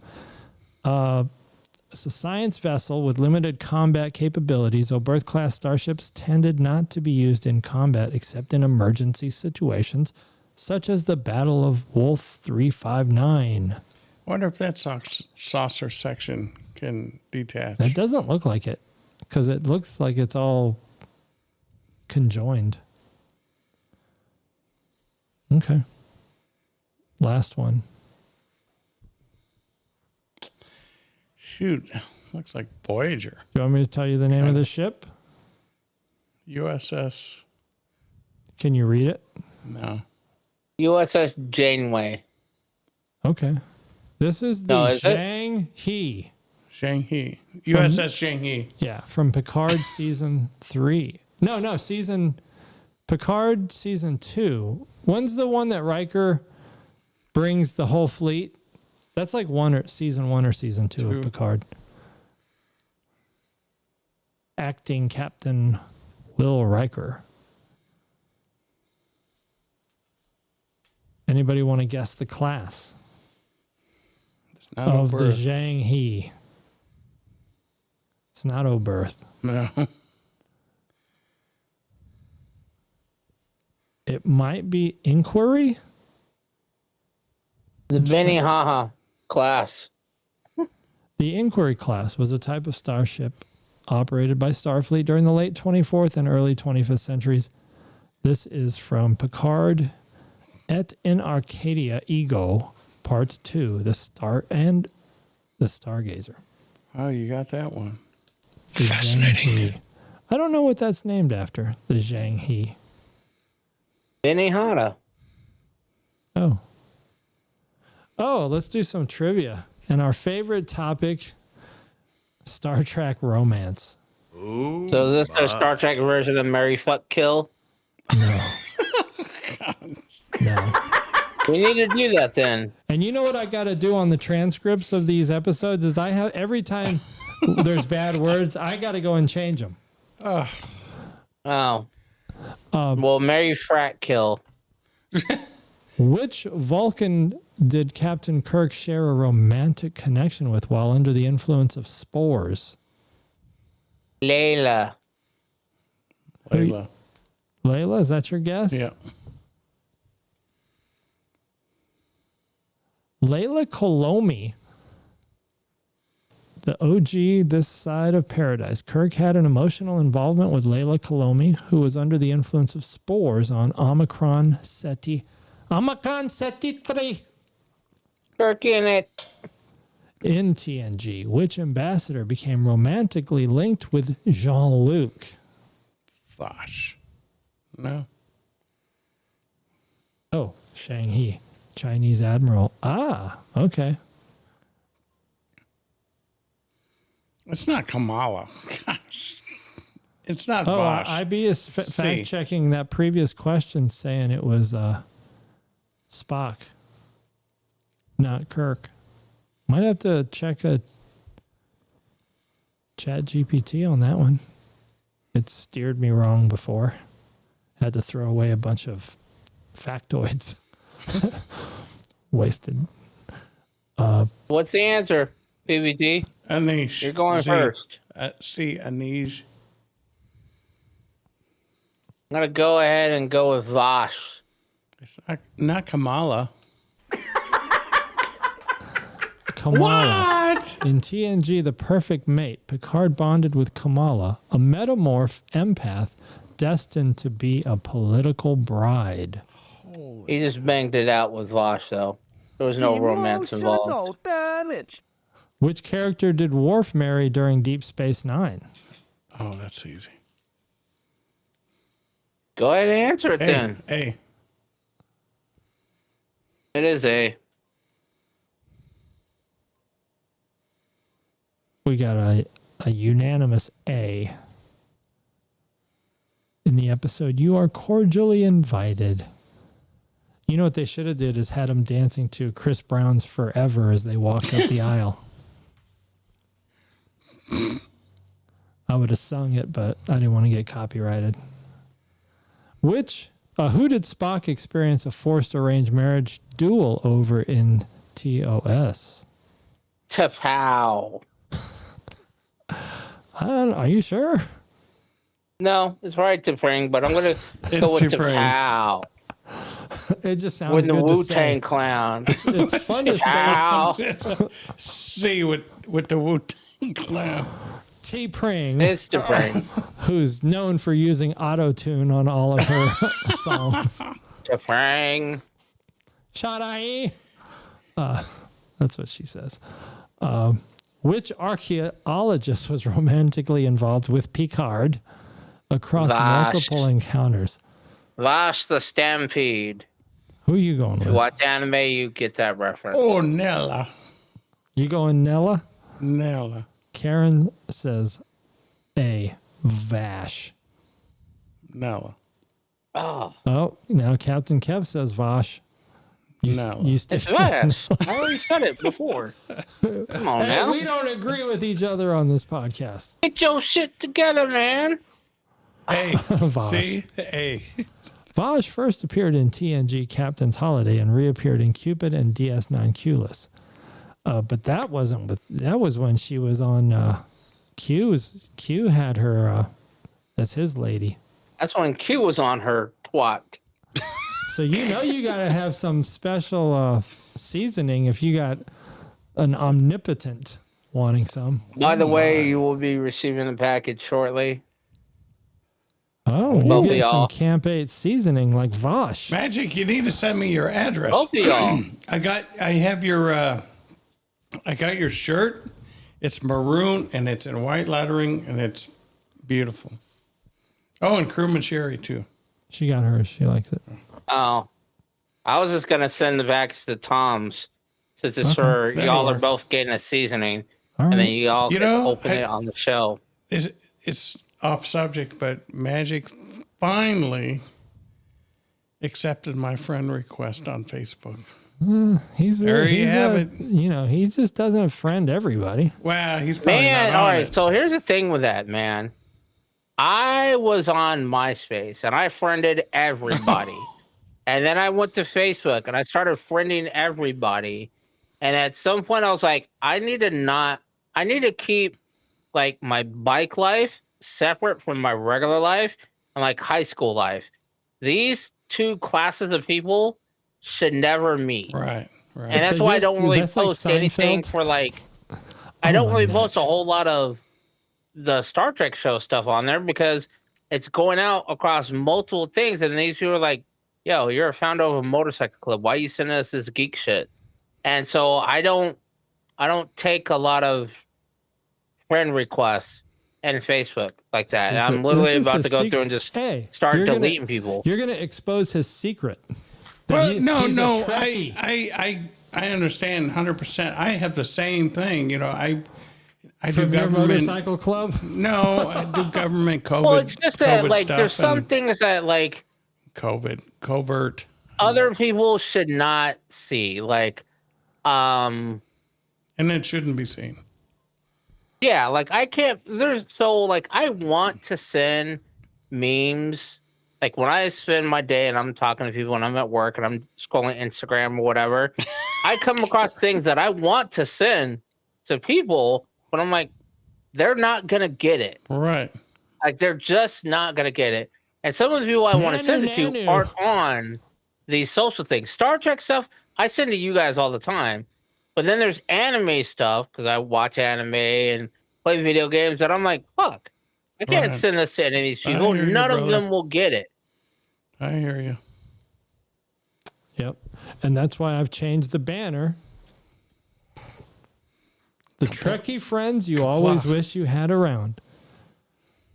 It's a science vessel with limited combat capabilities. O-birth class starships tended not to be used in combat except in emergency situations, such as the Battle of Wolf 359. Wonder if that saucer section can detach. It doesn't look like it, because it looks like it's all conjoined. Okay. Last one. Shoot, looks like Voyager. Do you want me to tell you the name of the ship? USS. Can you read it? No. USS Janeway. Okay. This is the Zhang He. Shang-Hi. USS Shang-Hi. Yeah, from Picard season 3. No, Picard season 2. When's the one that Riker brings the whole fleet? That's like season 1 or season 2 of Picard. Acting Captain Will Riker. Anybody want to guess the class of the Zhang He? It's not O-birth. No. It might be Inquiry. The Benihana class. The Inquiry class was a type of starship operated by Starfleet during the late 24th and early 25th centuries. This is from Picard et in Arcadia Ego, Part 2, The Star and the Stargazer. Oh, you got that one. The Fascinating. I don't know what that's named after, the Zhang He. Benihana. Oh, let's do some trivia. And our favorite topic, Star Trek romance. Oh, So is this a Star Trek version of Marry, Fuck, Kill? No. No. We need to do that then. And you know what I got to do on the transcripts of these episodes is I have every time there's bad words, I got to go and change them. Oh. Well, Marry, Frat, Kill. Which Vulcan did Captain Kirk share a romantic connection with while under the influence of spores? Layla. Layla. Layla, is that your guess? Yeah. Layla Kolomi, the OG this side of paradise. Kirk had an emotional involvement with Layla Kolomi, who was under the influence of spores on Omicron Ceti 3 Kirk in it. in TNG. Which ambassador became romantically linked with Jean-Luc? Fosh. No. Oh, Shang-Hi, Chinese admiral. Ah, okay. It's not Kamala. Gosh. It's not Oh, Vosh. IB is fact checking that previous question, saying it was Spock, not Kirk. Might have to check a Chat GPT on that one. It steered me wrong before. Had to throw away a bunch of factoids. Wasted. What's the answer, PVG? Anish. You're going first. See, Anish. I'm going to go ahead and go with Vosh. It's not Kamala. Kamala. What? In TNG, The Perfect Mate, Picard bonded with Kamala, a metamorph empath destined to be a political bride. He just banged it out with Vosh, though. There was no romance involved. Which character did Worf marry during Deep Space Nine? Oh, that's easy. Go ahead and answer it then. A. It is A. We got a unanimous A. In the episode, You Are Cordially Invited. You know what they should have did is had him dancing to Chris Brown's Forever as they walked up the aisle. I would have sung it, but I didn't want to get copyrighted. Who did Spock experience a forced arranged marriage duel over in TOS? T'Pau. Are you sure? No, it's right T'Pring, but I'm gonna go with T'Pau. It just sounds with the good to Wu-Tang say. Clown. It's fun to say. T'Pau. See with the Wu-Tang Clown. T-Pring, It's T'Pring. who's known for using auto-tune on all of her songs. T'Pring. Shadai. That's what she says. Which archaeologist was romantically involved with Picard across multiple encounters? Vash the Stampede. Who are you going If with? you watch anime, you get that reference. Oh, Nella. You going Nella? Nella. Karen says A. Vash. Nella. Oh, Oh, now Captain Kev says Vash. Nella. it's Vash. I already said it before. Come on Hey, now. we don't agree with each other on this podcast. Get your shit together, man. Hey, Vosh. see? Hey. Vash first appeared in TNG Captain's Holiday and reappeared in Cupid and DS9 Q-less. But that was when she was on Q's. Q had her as his lady. That's when Q was on her twat. So you gotta have some special seasoning if you got an omnipotent wanting some. By the way, you will be receiving a package shortly. Oh, Both you of get some y'all. Camp 8 seasoning like Vosh. Magic, you need to send me your address. Both of y'all. I got your shirt. It's maroon and it's in white lettering and it's beautiful. Oh, and Crewman Sherry too. She got hers. She likes it. Oh, I was just gonna send the backs to Tom's, since it's Okay, for that'll y'all are work. both getting a seasoning, All and then right. you all You can know, open it on the show. It's off subject, but Magic finally accepted my friend request on Facebook. He's There you have it. He just doesn't friend everybody. Wow, he's probably Man, not all on right. it. So here's the thing with that, man. I was on MySpace and I friended everybody. And then I went to Facebook and I started friending everybody. And at some point I was like, I need to keep like my bike life separate from my regular life and like high school life. These two classes of people should never meet. Right. And that's So why I you're- don't really that's like post anything Seinfeld? for like I Oh don't my really post a gosh. whole lot of the Star Trek show stuff on there because it's going out across multiple things, and these people are like, yo, you're a founder of a motorcycle club. Why are you sending us this geek shit? And so I don't take a lot of friend requests in Facebook like that. And I'm Secret. literally This is about his to go secret. through and just Hey, start you're gonna- deleting people. You're gonna expose his secret. That Well, he's a no, Trekkie. I understand 100%. I have the same thing. I do From your government. motorcycle club. No, I do government COVID. Well, it's just that COVID like there's stuff some and things that like covert. other people should not see. Like And it shouldn't be seen. yeah, like I want to send memes. Like when I spend my day and I'm talking to people and I'm at work and I'm scrolling Instagram or whatever, I come across things that I want to send to people, but I'm like, they're not gonna get it. Right. Like they're just not gonna get it. And some of the people I want to send it to Nanu. aren't on these social things. Star Trek stuff, I send to you guys all the time. But then there's anime stuff, because I watch anime and play video games, that I'm like, fuck. I can't Right. send this to any of these I people. hear you, None of brother. them will get it. I hear you. Yep. And that's why I've changed the banner. The Trekkie friends you always wish you had around.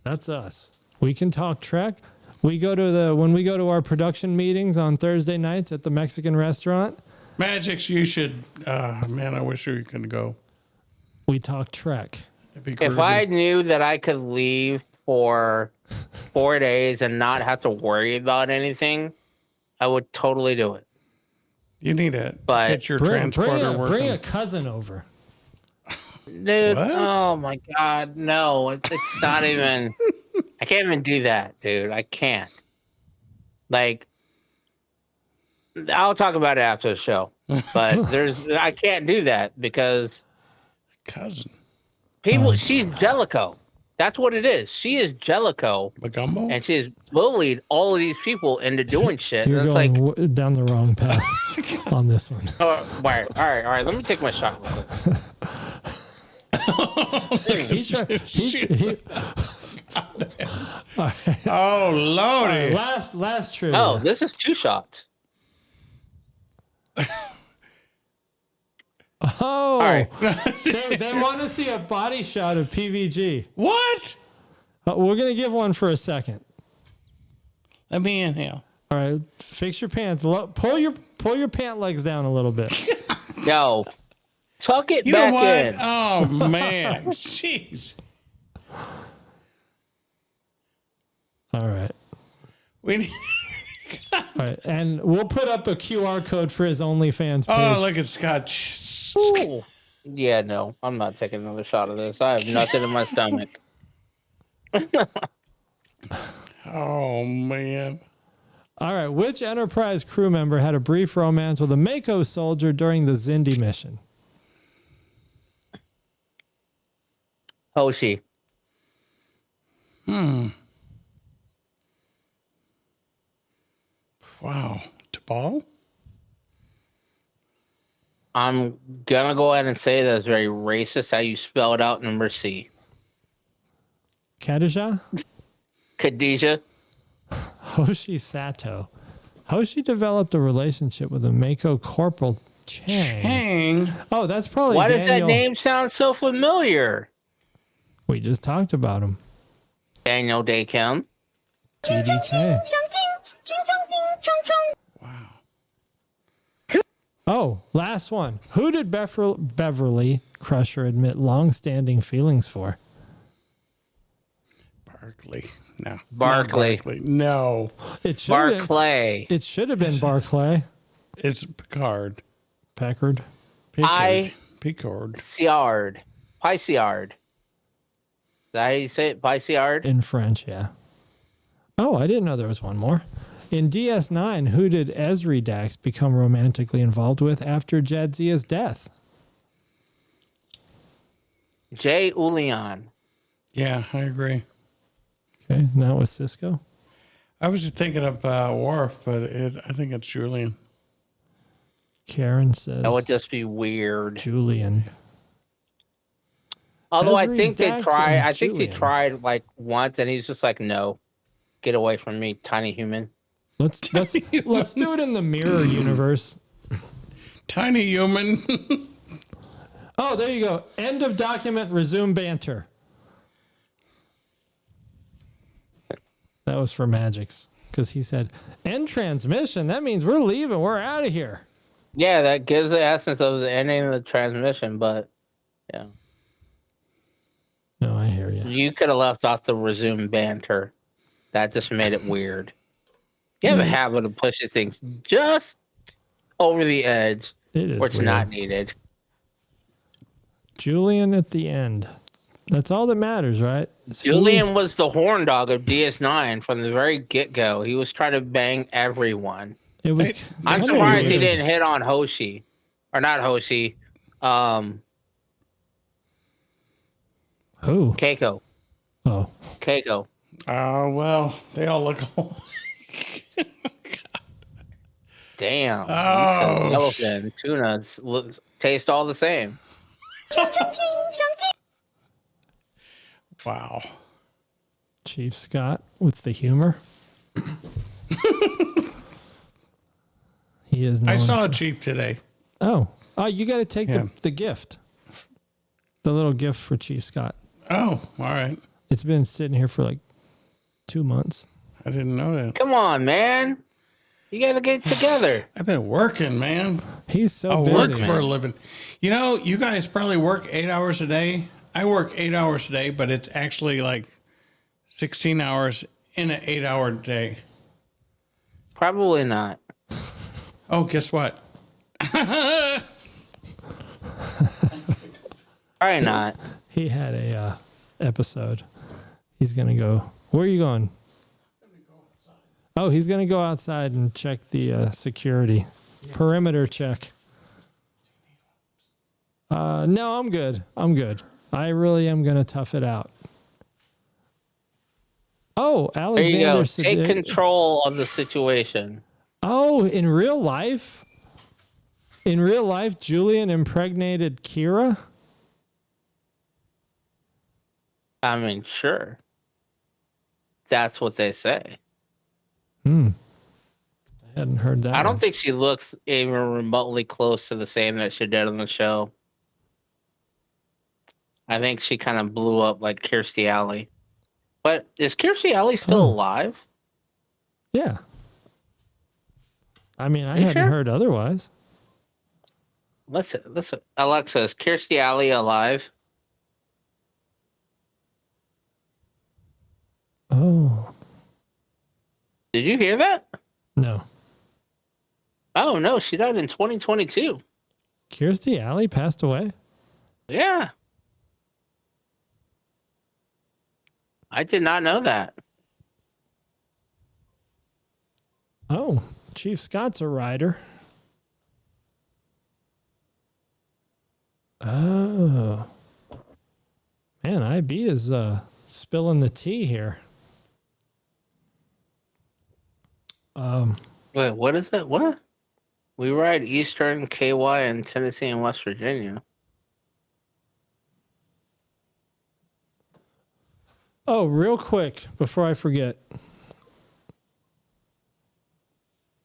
That's us. We can talk Trek. When we go to our production meetings on Thursday nights at the Mexican restaurant, Magics, you should. Man, I wish we could go. we talk Trek. It'd be If groovy. I knew that I could leave for 4 days and not have to worry about anything, I would totally do it. You need to But get your Bring transporter working. bring a cousin over. Dude, What? oh my god, no. It's not even... I can't even do that, dude. I can't. Like, I'll talk about it after the show. But I can't do that because Cousin. people, she's Jellicoe. That's what it is. She is Jellicoe. Magumbo? And she has bullied all of these people into doing shit. You're And it's going like, down the wrong path on this one. all right. Let me take my shot real quick. All right. Oh, All Lordy. right, last trivia. Oh, this is 2 shots. Oh, All right. they want to see a body shot of PVG. What? We're gonna give one for a second. Let me inhale. All right, fix your pants. Pull your pant legs down a little bit. No. Tuck it You know back what? in. Oh, man. Jeez. All right. We need... All right, and we'll put up a QR code for his OnlyFans page. Oh, look at Scott. Ooh. Yeah, no. I'm not taking another shot of this. I have nothing in my stomach. Oh, man. All right, which Enterprise crew member had a brief romance with a Mako soldier during the Xindi mission? Hoshi. Wow. T'Pol? I'm gonna go ahead and say that's very racist how you spell it out, number C. Khadijah? Khadijah. Hoshi Sato. Hoshi developed a relationship with a Mako Corporal Chang. Hang. Oh, that's probably Why does that Daniel. name sound so familiar? We just talked about him. Daniel Day Kim. GDK. Wow. Oh, last one. Who did Beverly Crusher admit long-standing feelings for? Barkley. No. not Barkley. Barkley. No. It should have been, Barclay. it should have been Barclay. It's Picard. Packard. Picard. Piciard. Piciard. Is that how you say it? Piciard? In French, yeah. Oh, I didn't know there was one more. In DS9, who did Ezri Dax become romantically involved with after Jadzia's death? Jay Ulian. Yeah, I agree. Okay, now with Cisco. I was thinking of Worf, but I think it's Julian. Karen says That would just be weird. Julian. Although I Ezri think they Dax tried. and I think they Julian. tried like once, and he's just like, "No, get away from me, tiny human." Let's do it in the mirror universe. Tiny human. Oh, there you go. End of document, resume banter. That was for Mgyx, because he said, end transmission. That means we're leaving. We're out of here. Yeah, that gives the essence of the ending of the transmission, but yeah, No, I hear you. you could have left off the resume banter. That just made it weird. You have a habit of pushing things just over the edge It is where it's weird. not needed. Julian at the end. That's all that matters, right? It's who- Julian was the horn dog of DS9 from the very get-go. He was trying to bang everyone. It was. I'm That's surprised he weird. didn't hit on Hoshi. Or not Hoshi. Who? Keiko. Oh, Keiko. Oh, well, they all look alike. Damn. Oh, Yellowfin and tuna taste all the same. Wow. Chief Scott with the humor. He is. I known saw for- a Jeep today. Oh, you got to take Yeah. the gift, the little gift for Chief Scott. Oh, all right. It's been sitting here for like 2 months. I didn't know that. Come on, man. You gotta get together. I've been working, man. He's so I busy. work for a living. You know, you guys probably work 8 hours a day. I work 8 hours a day, but it's actually like 16 hours in an 8 hour day. Probably not. Oh, guess what? Probably not. He had a episode. He's gonna go. Where are you going? Oh, he's gonna go outside and check the security perimeter check. No, I'm good. I'm good. I really am gonna tough it out. Oh, There you go. Alexander. Take control of the situation. Oh, in real life? In real life, Julian impregnated Kira? I mean, sure. That's what they say. I hadn't heard that. I don't one. think she looks even remotely close to the same that she did on the show. I think she kind of blew up like Kirstie Alley. But is Kirstie Alley still alive? Yeah. I mean, I You hadn't sure? heard otherwise. Listen. Alexa, is Kirstie Alley alive? Oh, Did you hear that? no. Oh, no. She died in 2022. Kirstie Alley passed away? Yeah. I did not know that. Oh, Chief Scott's a rider. Oh. Man, IB is spilling the tea here. Wait, what is it? What? We ride Eastern, KY, and Tennessee and West Virginia. Oh, real quick before I forget.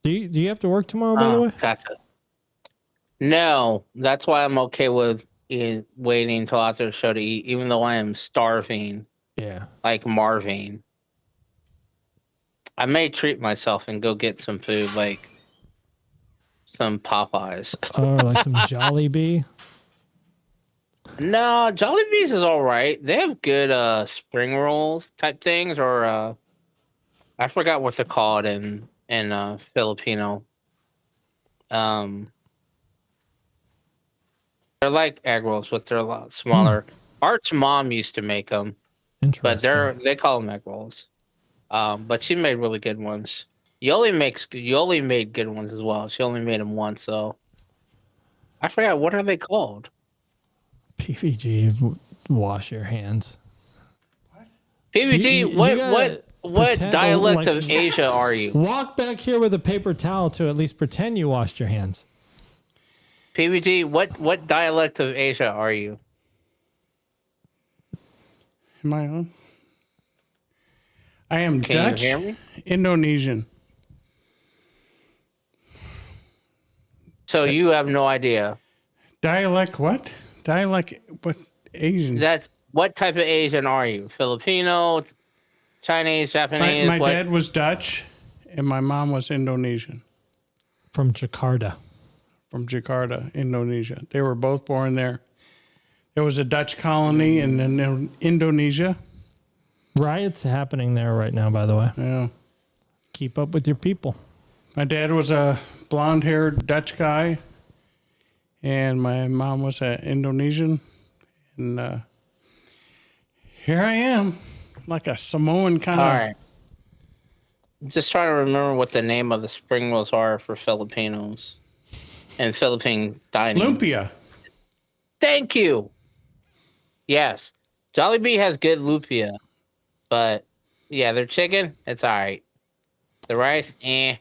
Do you have to work tomorrow, by the way? Gotcha. No, that's why I'm okay with waiting until after the show to eat, even though I am starving, Yeah. like Marvin. I may treat myself and go get some food, like some Popeyes. Or like some Jollibee. No, Jollibee's is all right. They have good spring rolls type things, or I forgot what they're called in Filipino. They're like egg rolls, but they're a lot smaller. Art's mom used to make them, but Interesting. they call them egg rolls. But she made really good ones. Yoli made good ones as well. She only made them once, so I forgot what are they called. PVG, wash your hands. PVG, You what gotta pretend dialect like- of Asia are you? Walk back here with a paper towel to at least pretend you washed your hands. PVG, what dialect of Asia are you? Am I on? I am Can Dutch, you hear me? Indonesian. So you have no idea. Dialect what? Dialect what? Asian. That's what type of Asian are you? Filipino, Chinese, Japanese? My what? dad was Dutch, and my mom was Indonesian, From Jakarta. from Jakarta, Indonesia. They were both born there. There was a Dutch colony in Indonesia. Riots happening there right now, by the way. Yeah. Keep up with your people. My dad was a blonde-haired Dutch guy, and my mom was an Indonesian. And here I am, like a Samoan kind All of. right. I'm just trying to remember what the name of the spring rolls are for Filipinos and Philippine dining. Lumpia. Thank you. Yes. Jollibee has good lumpia, but yeah, their chicken, it's all right. The rice, ain't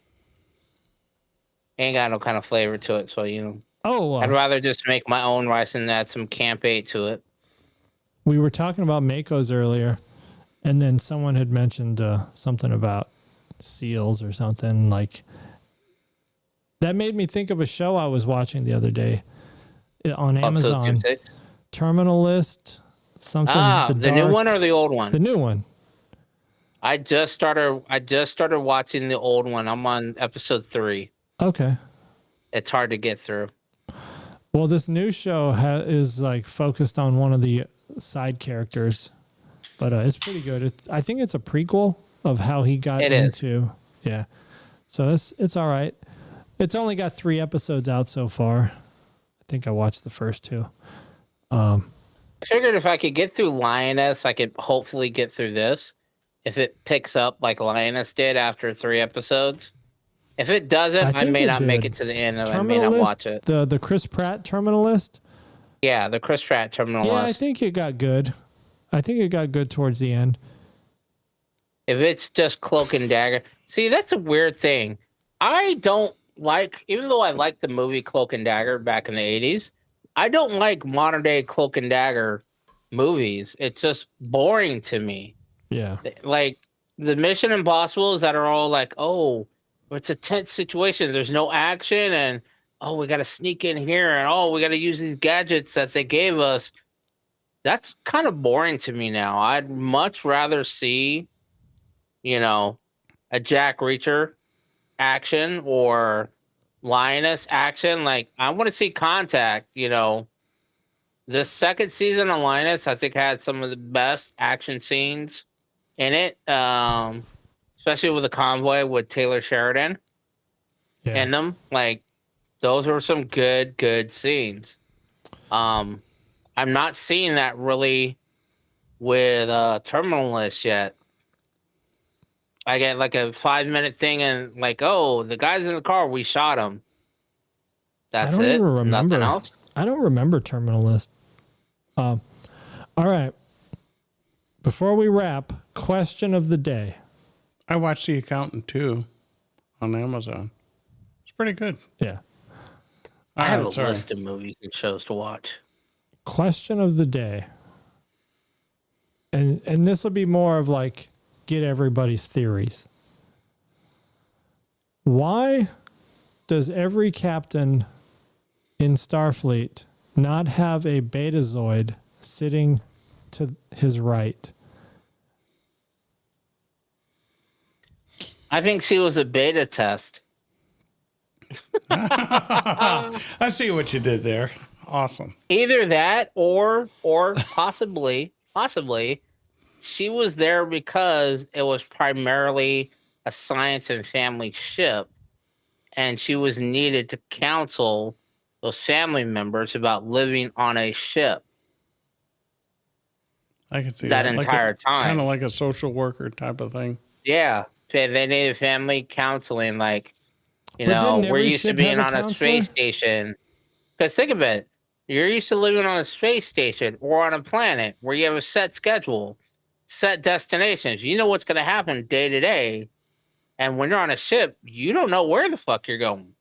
got no kind of flavor to it. So, Oh, I'd rather just make my own rice and add some Camp 8 to it. we were talking about Mako's earlier, and then someone had mentioned something about seals or something. Like that made me think of a show I was watching the other day on Amazon. Terminal List, something. The new one or the old one? The new one. I just started watching the old one. I'm on episode 3. Okay. It's hard to get through. Well, this new show is like focused on one of the side characters, but it's pretty good. I think it's a prequel of how he got into. Yeah. So it's all right. It's only got 3 episodes out so far. I think I watched the first 2. I figured if I could get through Lioness, I could hopefully get through this. If it picks up like Lioness did after 3 episodes. If it doesn't, I think may it not make did. it to the end, and I may not watch it. The Chris Pratt Terminalist. Yeah, the Chris Pratt Terminalist. Yeah, I think it got good. I think it got good towards the end. If it's just Cloak and Dagger, see, that's a weird thing. I don't like, even though I like the movie Cloak and Dagger back in the 80s, I don't like modern day Cloak and Dagger movies. It's just boring to me. Yeah. Like the Mission Impossibles that are all like, oh, it's a tense situation. There's no action, and oh, we got to sneak in here, and oh, we got to use these gadgets that they gave us. That's kind of boring to me now. I'd much rather see, a Jack Reacher action or Lioness action. Like, I want to see Contact. The second season of Lioness, I think, had some of the best action scenes in it, especially with the convoy with Taylor Sheridan in them. Like, those were some good scenes. I'm not seeing that really with Terminalist yet. I get like a 5-minute thing and like, oh, the guy's in the car, we shot him. That's it. Nothing else. I don't remember Terminalist. All right. Before we wrap, question of the day. I watched The Accountant too on Amazon. It's pretty good. Yeah. I have a list of movies and shows to watch. Question of the day. And this will be more of like get everybody's theories. Why does every captain in Starfleet not have a Betazoid sitting to his right? I think she was a beta test. I see what you did there. Awesome. Either that or possibly she was there because it was primarily a science and family ship, and she was needed to counsel those family members about living on a ship. I can see that entire time. Kind of like a social worker type of thing. Yeah. They needed family counseling, like, we're used to being on a space station. Because think of it. You're used to living on a space station or on a planet where you have a set schedule, set destinations. You know what's going to happen day to day. And when you're on a ship, you don't know where the fuck you're going.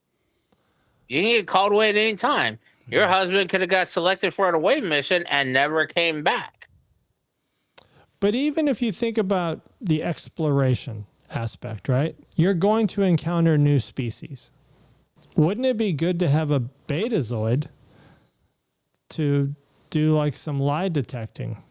You can get called away at any time. Your husband could have got selected for an away mission and never came back. But even if you think about the exploration aspect, right? You're going to encounter new species. Wouldn't it be good to have a Betazoid to do like some lie detecting?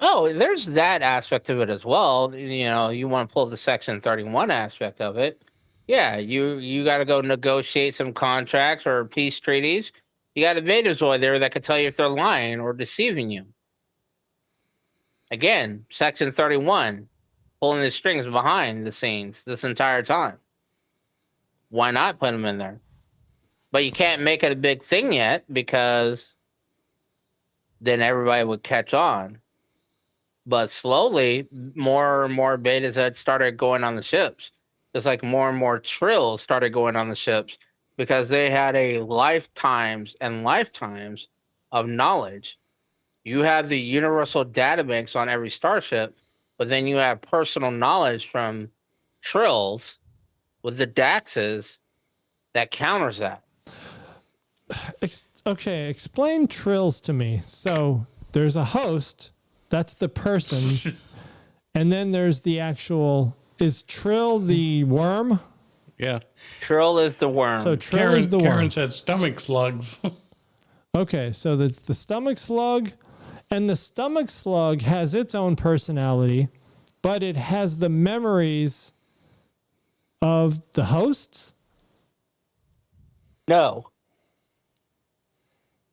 Oh, there's that aspect of it as well. You want to pull the Section 31 aspect of it. Yeah, you got to go negotiate some contracts or peace treaties. You got a Betazoid there that could tell you if they're lying or deceiving you. Again, Section 31, pulling the strings behind the scenes this entire time. Why not put them in there? But you can't make it a big thing yet because then everybody would catch on. But slowly, more and more betas had started going on the ships. Just like more and more Trills started going on the ships because they had a lifetimes and lifetimes of knowledge. You have the universal databanks on every starship, but then you have personal knowledge from Trills with the Daxes that counters that. Okay, explain Trills to me. So there's a host, that's the person, and then there's the actual... Is Trill the worm? Yeah. Trill is the worm. So Trill is the worm. Karen said stomach slugs. Okay, so that's the stomach slug, and the stomach slug has its own personality, but it has the memories of the hosts? No.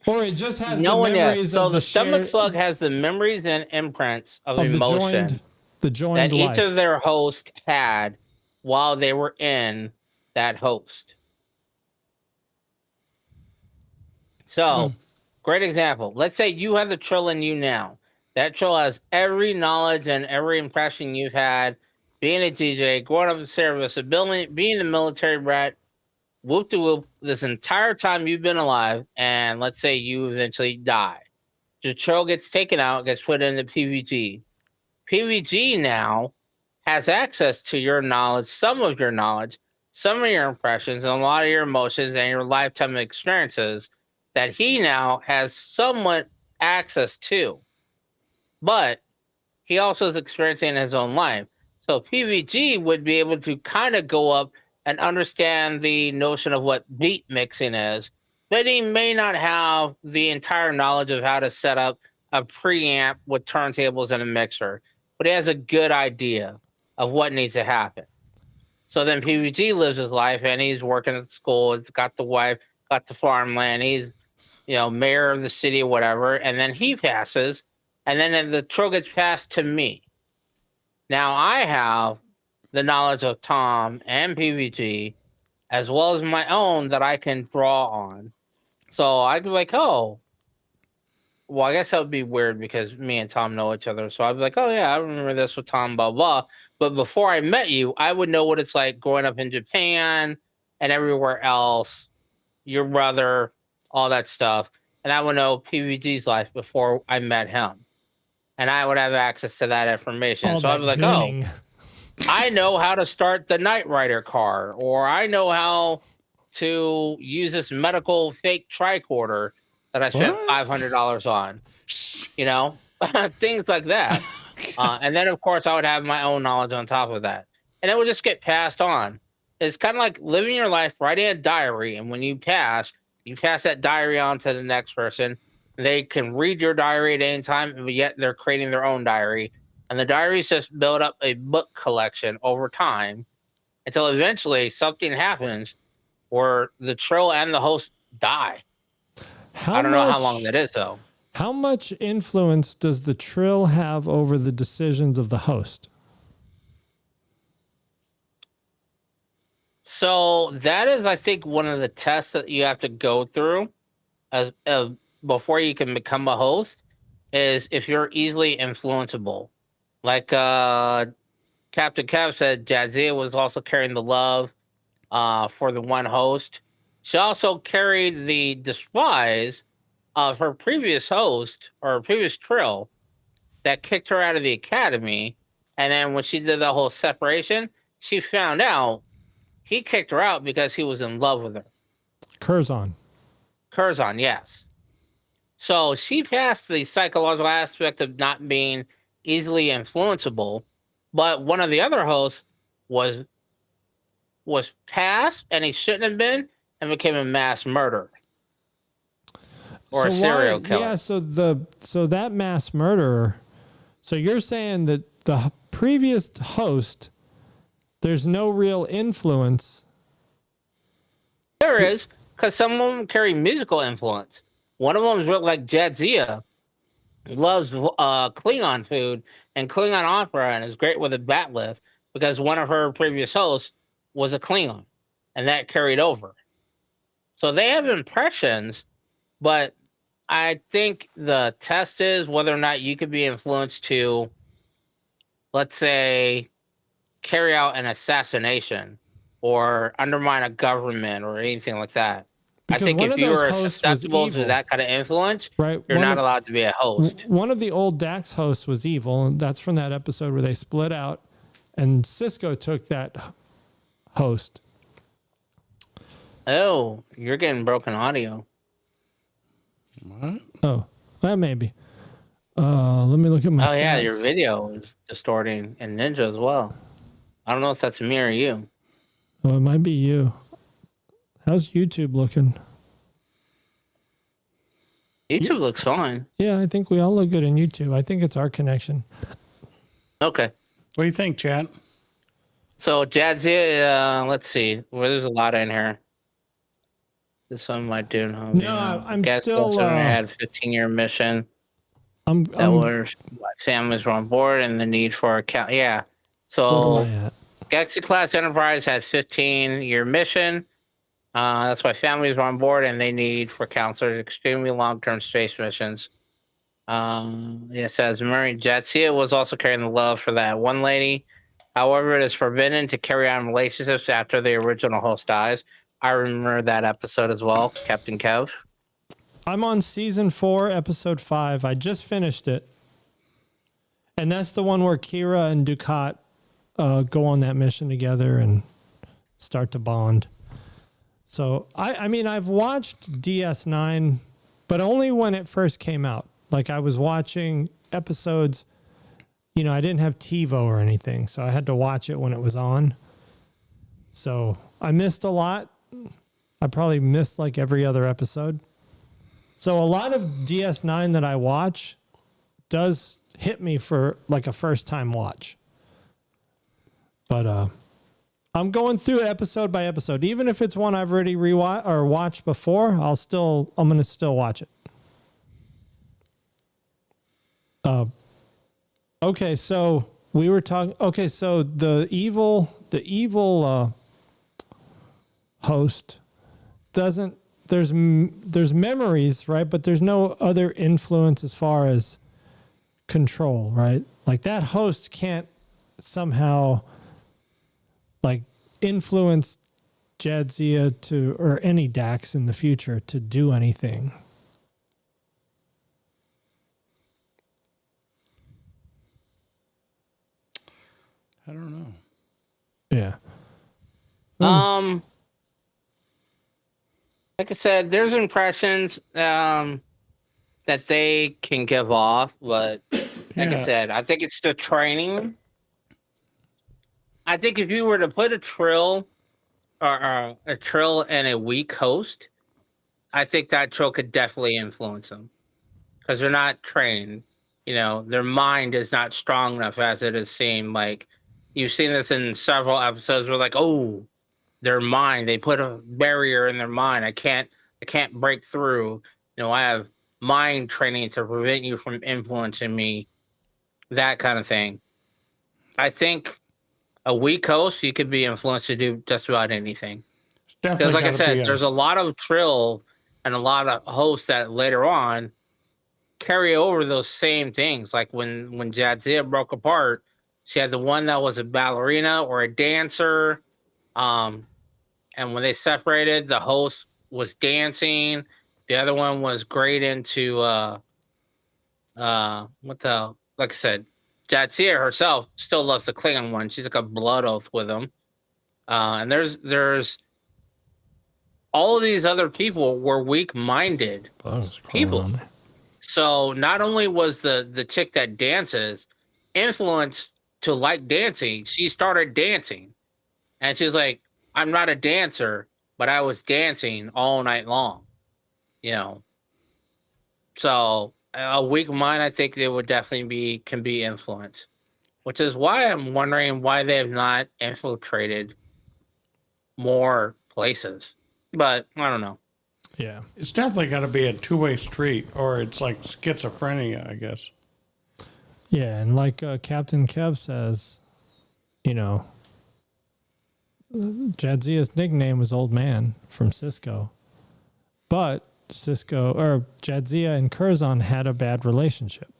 Or it just has No the one memories is. So of the stomach slug has the memories and imprints of emotion the joined that life. each of their hosts had while they were in that host. So, great example. Let's say you have the Trill in you now. That Trill has every knowledge and every impression you've had, being a DJ, going up in service, being a military brat, whoop de whoop, this entire time you've been alive, and let's say you eventually die. The Trill gets taken out, gets put into PVG. PVG now has access to your knowledge, some of your impressions, and a lot of your emotions and your lifetime experiences that he now has somewhat access to. But he also is experiencing his own life. So PVG would be able to kind of go up and understand the notion of what beat mixing is, but he may not have the entire knowledge of how to set up a preamp with turntables and a mixer, but he has a good idea of what needs to happen. So then PVG lives his life, and he's working at school. He's got the wife, got the farmland. He's, mayor of the city or whatever. And then he passes, and then the Trill gets passed to me. Now I have the knowledge of Tom and PVG, as well as my own that I can draw on. So I'd be like, oh, well, I guess that would be weird because me and Tom know each other. So I'd be like, oh, yeah, I remember this with Tom, blah, blah. But before I met you, I would know what it's like growing up in Japan and everywhere else, your brother, all that stuff. And I would know PVG's life before I met him. And I would have access to that information. So I'd be like, oh, I know how to start the Knight Rider car, or I know how to use this medical fake tricorder that I spent $500 on, things like that. And then, of course, I would have my own knowledge on top of that. And it would just get passed on. It's kind of like living your life, writing a diary. And when you pass that diary on to the next person. They can read your diary at any time, but yet they're creating their own diary. And the diaries just build up a book collection over time until eventually something happens where the Trill and the host die. I don't know how long that is, though. How much influence does the Trill have over the decisions of the host? So that is, I think, one of the tests that you have to go through as before you can become a host, is if you're easily influenceable. Like Captain Kev said, Jadzia was also carrying the love for the one host. She also carried the despise of her previous host, or previous Trill, that kicked her out of the academy. And then when she did the whole separation, she found out he kicked her out because he was in love with her. Curzon, yes. So she passed the psychological aspect of not being easily influenceable, but one of the other hosts was passed, and he shouldn't have been, and became a mass murderer or a serial killer. Yeah, so that mass murderer. So you're saying that the previous host, there's no real influence. There is, because some of them carry musical influence. One of them is like Jadzia, loves Klingon food and Klingon opera, and is great with a bat lift because one of her previous hosts was a Klingon, and that carried over. So they have impressions, but I think the test is whether or not you could be influenced to, let's say, carry out an assassination or undermine a government or anything like that. Because I think if you are susceptible to that kind of influence, right, you're not allowed to be a host. One of the old Dax hosts was evil, and that's from that episode where they split out, and Cisco took that host. Oh, you're getting broken audio. What? Oh, that may be. Let me look at my stats. Yeah, your video is distorting, and Ninja as well. I don't know if that's me or you. Oh, it might be you. How's YouTube looking? YouTube looks fine. Yeah, I think we all look good in YouTube. I think it's our connection. Okay. What do you think, Chad? So, Jadzia, let's see. Well, there's a lot in here. This one might do. No, I'm still. Had a 15-year mission. Where families were on board and the need for account. Yeah. So, Galaxy Class Enterprise had 15-year mission. That's why families are on board and they need for counselors extremely long-term space missions. It says Mary Jetsia was also carrying the love for that one lady. However, it is forbidden to carry on relationships after the original host dies. I remember that episode as well, Captain Kev. I'm on season 4, episode 5. I just finished it. And that's the one where Kira and Dukat go on that mission together and start to bond. So, I mean, I've watched DS9, but only when it first came out. Like, I was watching episodes, you know, I didn't have TiVo or anything, so I had to watch it when it was on. So, I missed a lot. I probably missed like every other episode. So, a lot of DS9 that I watch does hit me for like a first-time watch. But, I'm going through episode by episode. Even if it's one I've already watched before, I'm going to still watch it. Okay, so we were talking. Okay, so the evil host doesn't. There's memories, right? But there's no other influence as far as control, right? Like that host can't somehow like influence Jadzia or any Dax in the future to do anything. I don't know. Yeah. Like I said, there's impressions that they can give off, but like I said, I think it's the training. I think if you were to put a Trill or a Trill and a weak host, I think that Trill could definitely influence them because they're not trained. You know, their mind is not strong enough as it is seen. Like you've seen this in several episodes where like, oh, their mind, they put a barrier in their mind. I can't break through. You know, I have mind training to prevent you from influencing me, that kind of thing. I think a weak host, you could be influenced to do just about anything. Because like I said, there's a lot of Trill and a lot of hosts that later on carry over those same things. Like when Jadzia broke apart, she had the one that was a ballerina or a dancer. And when they separated, the host was dancing. The other one was great into like I said, Jadzia herself still loves the Klingon one. She took a blood oath with him. And there's all of these other people were weak-minded people. So not only was the chick that dances influenced to like dancing, she started dancing. And she's like, I'm not a dancer, but I was dancing all night long. You know. So a weak mind, I think it would definitely can be influenced. Which is why I'm wondering why they have not infiltrated more places. But I don't know. Yeah. It's definitely got to be a two-way street, or it's like schizophrenia, I guess. Yeah, and like Captain Kev says, you know, Jadzia's nickname was Old Man from Cisco. But Jadzia and Curzon had a bad relationship.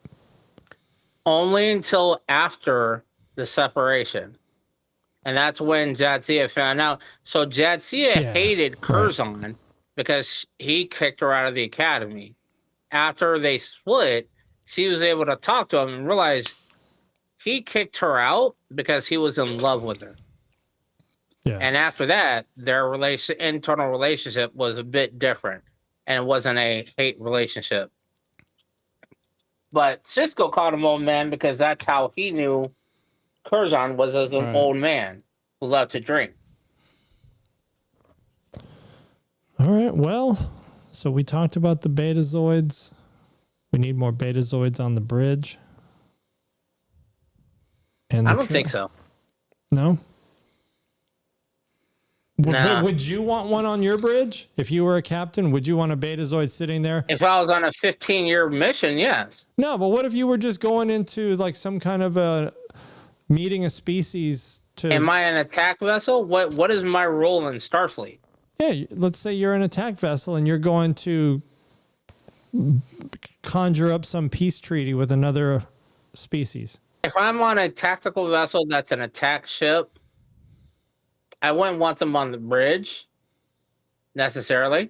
Only until after the separation. And that's when Jadzia found out. So Jadzia hated Curzon because he kicked her out of the academy. After they split, she was able to talk to him and realize he kicked her out because he was in love with her. Yeah. And after that, their internal relationship was a bit different. And it wasn't a hate relationship. But Cisco called him old man because that's how he knew Curzon was as an old man who loved to drink. All right, well, so we talked about the Betazoids. We need more Betazoids on the bridge. And I don't think so. No? Nah. Would you want one on your bridge? If you were a captain, would you want a Betazoid sitting there? If I was on a 15-year mission, yes. No, but what if you were just going into like some kind of a meeting a species to... Am I an attack vessel? What is my role in Starfleet? Yeah, let's say you're an attack vessel and you're going to conjure up some peace treaty with another species. If I'm on a tactical vessel that's an attack ship, I wouldn't want them on the bridge necessarily,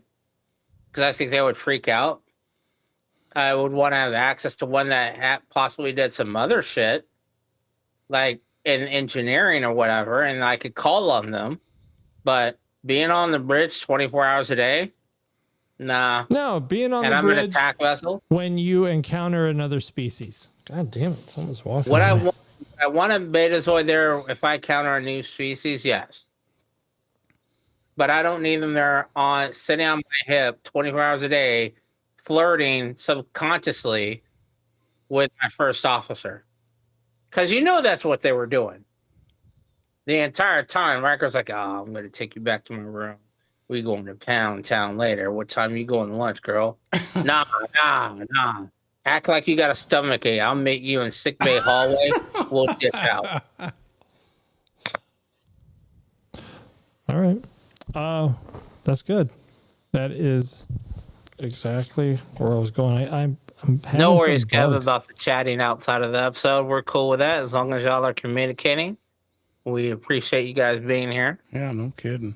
because I think they would freak out. I would want to have access to one that possibly did some other shit, like in engineering or whatever, and I could call on them. But being on the bridge 24 hours a day, nah. No, being on and the I'm bridge an attack vessel. when you encounter another species. God damn it, someone's walking. What I want a Betazoid there if I encounter a new species, yes. But I don't need them there on sitting on my hip 24 hours a day, flirting subconsciously with my first officer. Because you know that's what they were doing. The entire time, Riker's like, oh, I'm going to take you back to my room. We going to town later. What time you going to lunch, girl? Nah. Act like you got a stomach ache. I'll meet you in sickbay hallway. We'll dip out. All right. That's good. That is exactly where I was going. I'm having No worries, some Kev, bugs. about the chatting outside of the episode. We're cool with that as long as y'all are communicating. We appreciate you guys being here. Yeah, no kidding.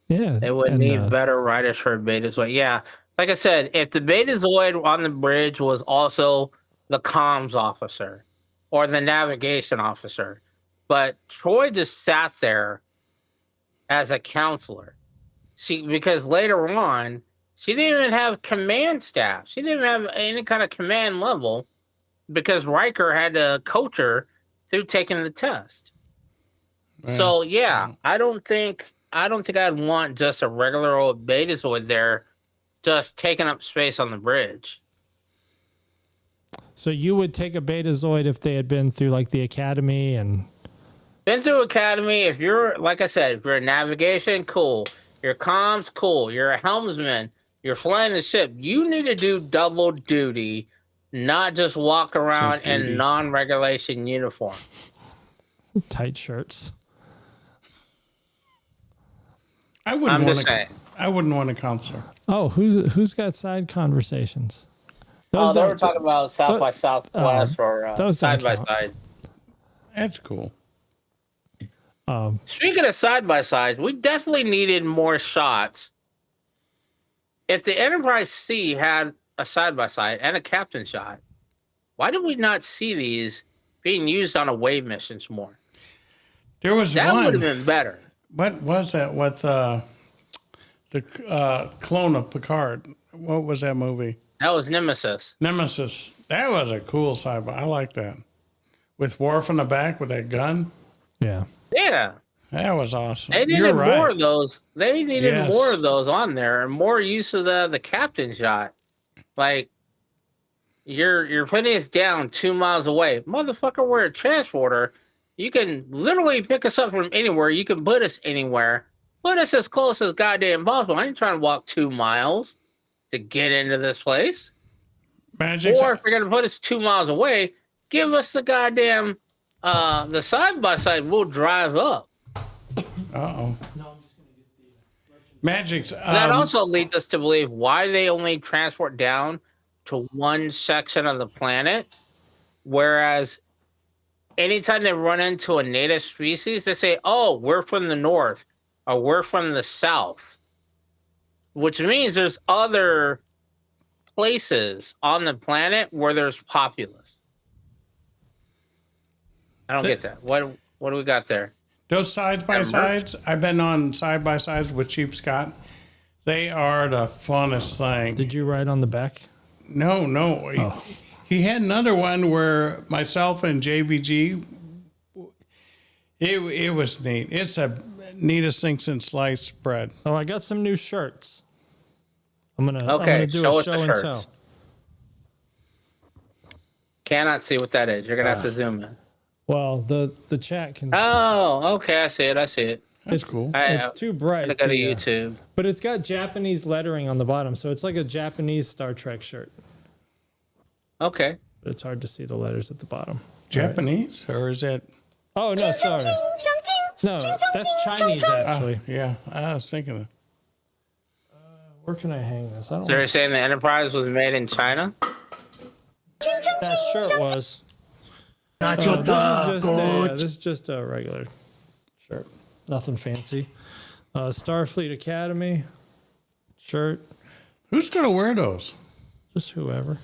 Yeah. They would need better writers for a Betazoid. Yeah, like I said, if the Betazoid on the bridge was also the comms officer or the navigation officer, but Troy just sat there as a counselor. Because later on, she didn't even have command staff. She didn't have any kind of command level because Riker had to coach her through taking the test. Right. So yeah, I don't think I'd want just a regular old Betazoid there just taking up space on the bridge. So you would take a Betazoid if they had been through like the academy and Been through academy. If you're, like I said, if you're in navigation, cool. Your comms, cool. You're a helmsman. You're flying the ship. You need to do double duty, not just walk around in non-regulation uniform. tight shirts. I wouldn't want a counselor. Oh, who's got side conversations? They were talking about South by Southwest or side by side. That's cool. Speaking of side by sides, we definitely needed more shots. If the Enterprise C had a side by side and a captain shot, why did we not see these being used on away missions more? There was that one. would have been better. What was that? With the clone of Picard? What was that movie? That was Nemesis. Nemesis. That was a cool side by. I like that. With Worf in the back with that gun. Yeah. Yeah. That was awesome. They needed more of those. They needed more of those on there and more use of the captain shot. Like, you're putting us down 2 miles away. Motherfucker, we're a transporter. You can literally pick us up from anywhere. You can put us anywhere. Put us as close as goddamn possible. I ain't trying to walk 2 miles to get into this place. Magic. Or if you're going to put us 2 miles away, give us the goddamn, the side-by-side. We'll drive up. Uh-oh. Magic's. That also leads us to believe why they only transport down to one section of the planet, whereas anytime they run into a native species, they say, oh, we're from the north or we're from the south, which means there's other places on the planet where there's populace. I don't get that. What do we got there? Those sides-by-sides, I've been on side-by-sides with Chief Scott. They are the funnest thing. Did you ride on the back? No. Oh. He had another one where myself and JVG, it was neat. It's the neatest thing since sliced bread. Oh, I got some new shirts. I'm gonna do show a us show the and shirts. tell. Cannot see what that is. You're going to have to zoom in. Well, the chat can. Oh, okay. I see it. That's cool. It's too bright. I go to YouTube. But it's got Japanese lettering on the bottom, so it's like a Japanese Star Trek shirt. Okay. But it's hard to see the letters at the bottom. Japanese? Or is that? Oh, no, sorry. No, that's Chinese actually. Yeah, I was thinking of. Where can I hang this? I don't So you're saying the Enterprise was made in China? that shirt was. This is just a regular shirt. Nothing fancy. Starfleet Academy shirt. Who's going to wear those? Just whoever.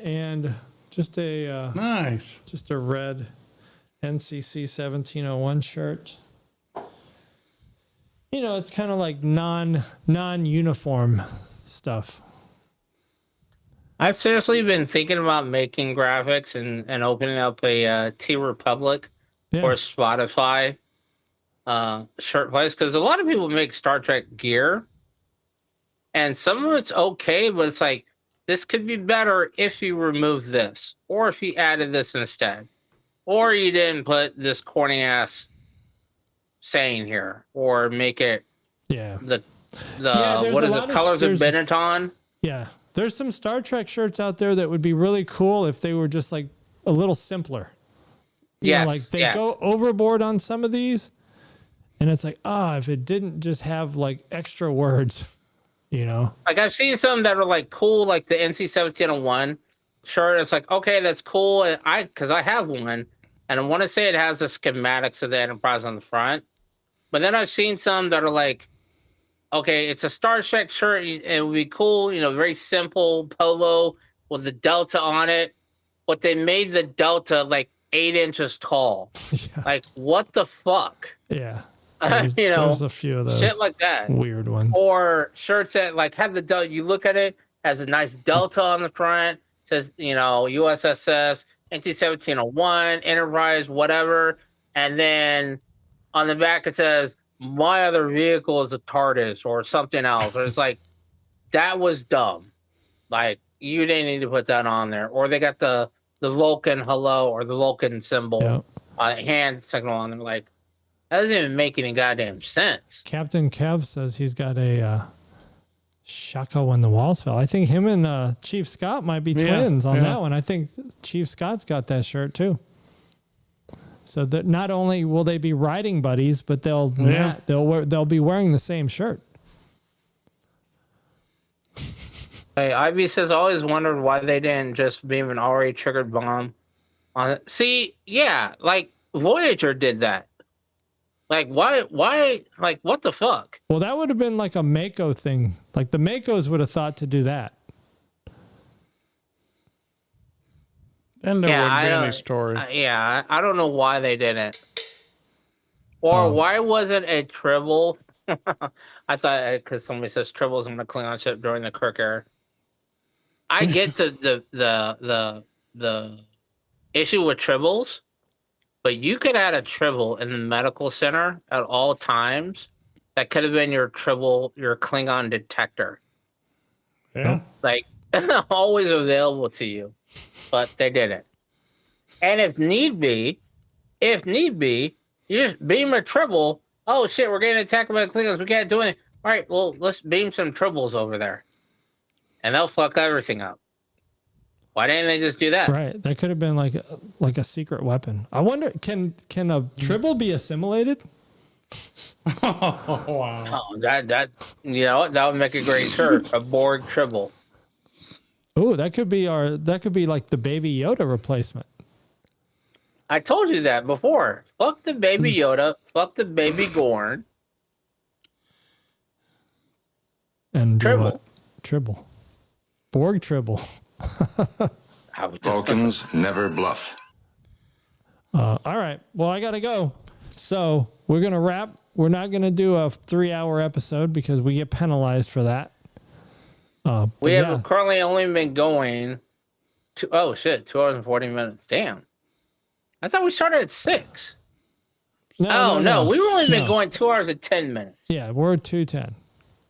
And just a Nice. just a red NCC 1701 shirt. You know, it's kind of like non-uniform stuff. I've seriously been thinking about making graphics and opening up a T Republic or Spotify shirt place, because a lot of people make Star Trek gear, and some of it's okay, but it's like, this could be better if you remove this, or if you added this instead, or you didn't put this corny ass saying here, or make it the what is it, colors of Benetton. Yeah, there's some Star Trek shirts out there that would be really cool if they were just like a little simpler. You know, like they go overboard on some of these, and it's like, if it didn't just have like extra words, you know. Like I've seen some that are like cool, like the NC 1701 shirt. It's like, okay, that's cool, and because I have one, and I want to say it has the schematics of the Enterprise on the front. But then I've seen some that are like, okay, it's a Star Trek shirt, and it would be cool, you know, very simple polo with the Delta on it, but they made the Delta like 8 inches tall. Like, what the fuck? Yeah. You know, there's a few of those shit like that. Weird ones. Or shirts that like have the Delta, you look at it, has a nice Delta on the front, says, you know, USSS, NC 1701, Enterprise, whatever, and then on the back it says, my other vehicle is a TARDIS or something else. Or it's like, that was dumb. Like, you didn't need to put that on there. Or they got the Vulcan hello or the Vulcan symbol, hand signal on them. Like, that doesn't even make any goddamn sense. Captain Kev says he's got a Shaka when the walls fell. I think him and Chief Scott might be twins on that one. I think Chief Scott's got that shirt too. So that not only will they be riding buddies, but they'll be wearing the same shirt. Hey, Ivy says, I always wondered why they didn't just beam an already triggered bomb on it. See, yeah, like Voyager did that. Like, why, like, what the fuck? Well, that would have been like a Mako thing. Like the Makos would have thought to do that. And there wouldn't be any story. I don't know why they didn't. Or why wasn't a Tribble? I thought, because somebody says Tribbles on the Klingon ship during the Kirk era. I get the issue with Tribbles, but you could add a Tribble in the medical center at all times. That could have been your Tribble, your Klingon detector. Yeah. Like, always available to you. But they didn't. And if need be, you just beam a Tribble. Oh shit, we're getting attacked by the Klingons. We can't do anything. All right, well, let's beam some Tribbles over there. And they'll fuck everything up. Why didn't they just do that? Right. That could have been like a secret weapon. I wonder, can a Tribble be assimilated? Oh, wow. Oh, that you know, that would make a great shirt. A Borg Tribble. Oh, that could be like the Baby Yoda replacement. I told you that before. Fuck the Baby Yoda. Fuck the Baby Gorn. And Tribble. what? Tribble. Borg Tribble. Vulcans never bluff. All right. Well, I got to go. So we're going to wrap. We're not going to do a 3-hour episode because we get penalized for that. We have currently only been going 2 hours and 40 minutes. Damn. I thought we started at 6. No. We've only been going 2 hours and 10 minutes. Yeah, we're at 2:10.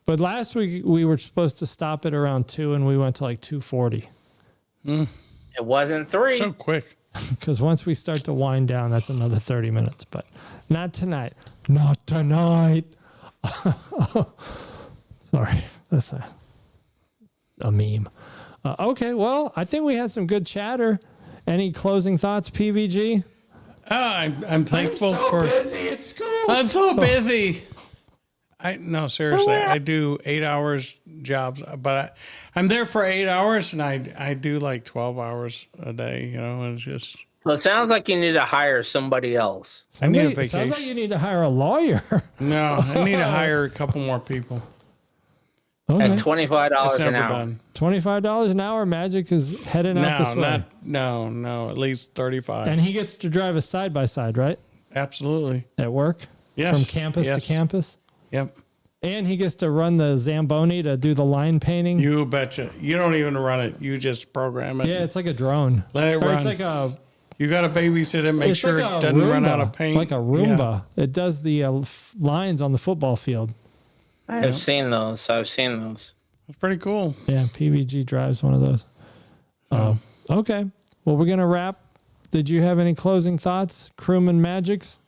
But last week we were supposed to stop at around 2 and we went to like 2:40. It wasn't 3. So quick. Because once we start to wind down, that's another 30 minutes. But not tonight. Not tonight. Sorry. That's a meme. Okay, well, I think we had some good chatter. Any closing thoughts, PVG? I'm thankful so for. busy at school. I'm so busy. No, seriously, I do 8 hours jobs, but I'm there for 8 hours, and I do like 12 hours a day. You know, and it's just. So it sounds like you need to hire somebody else. I need a Sounds vacation. like you need to hire a lawyer. No, I need to hire a couple more people. Okay. At $25 It's an never hour. done. $25 an hour. Magic is heading out this way. No, at least 35. And he gets to drive a side by side, right? Absolutely. At work? Yes. From campus to Yes. campus? Yep. And he gets to run the Zamboni to do the line painting. You betcha. You don't even run it. You just program it. Yeah, it's like a drone. Let it Or run. It's like a You got to babysit it. Make it's sure like it a doesn't run Roomba, out of paint. like a Roomba. It does the lines on the football field. I've seen those. It's pretty cool. Yeah, PVG drives one of those. Okay. Well, we're going to wrap. Did you have any closing thoughts, Crewman Mgyx?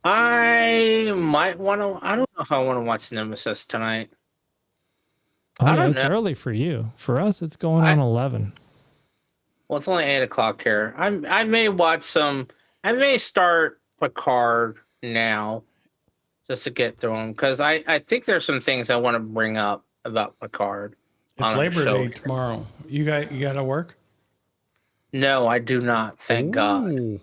I might want to. I don't know if I want to watch Nemesis tonight. I don't it's know. early for you. For us, it's going on 11. Well, it's only 8 o'clock here. I may watch some. I may start Picard now, just to get through them, because I think there's some things I want to bring up about Picard. It's on our Labor show Day here. tomorrow. You got to work? No, I do not. Thank God. Ooh.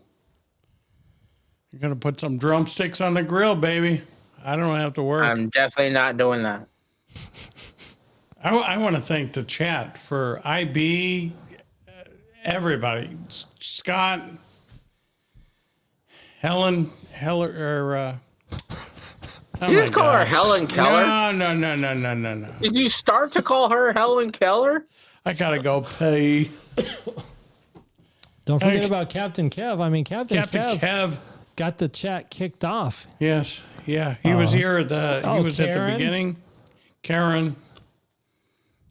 You're going to put some drumsticks on the grill, baby. I don't have to work. I'm definitely not doing that. I want to thank the chat for IB, everybody. Scott, Helen, Heller, oh You my just call her gosh. Helen Keller? No. Did you start to call her Helen Keller? I got to go pay. Don't forget Hey. about Captain Kev. I mean, Captain Kev got the chat kicked off. Yes. Yeah. He was here at he was at Karen? the beginning. Karen.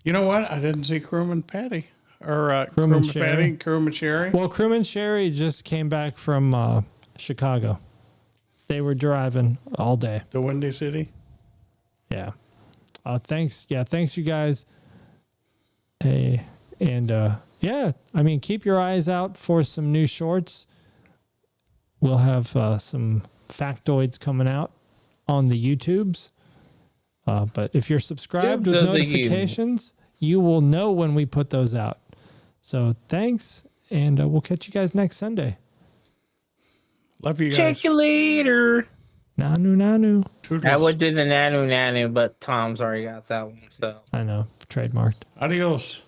You know what? I didn't see Crewman Patty. Or Crewman Sherry. Patty, Crewman Sherry. Well, Crewman Sherry just came back from Chicago. They were driving all day. The Windy City. Yeah. Thanks. Yeah. Thanks, you guys. Hey, and yeah, I mean, keep your eyes out for some new shorts. We'll have some factoids coming out on the YouTubes. But if you're subscribed with notifications, you will know when we put those out. So thanks, and we'll catch you guys next Sunday. Love you guys. Check you later. Nanu. Toodles. I would do the nanu, but Tom's already got that one. So I know, trademarked. Adios.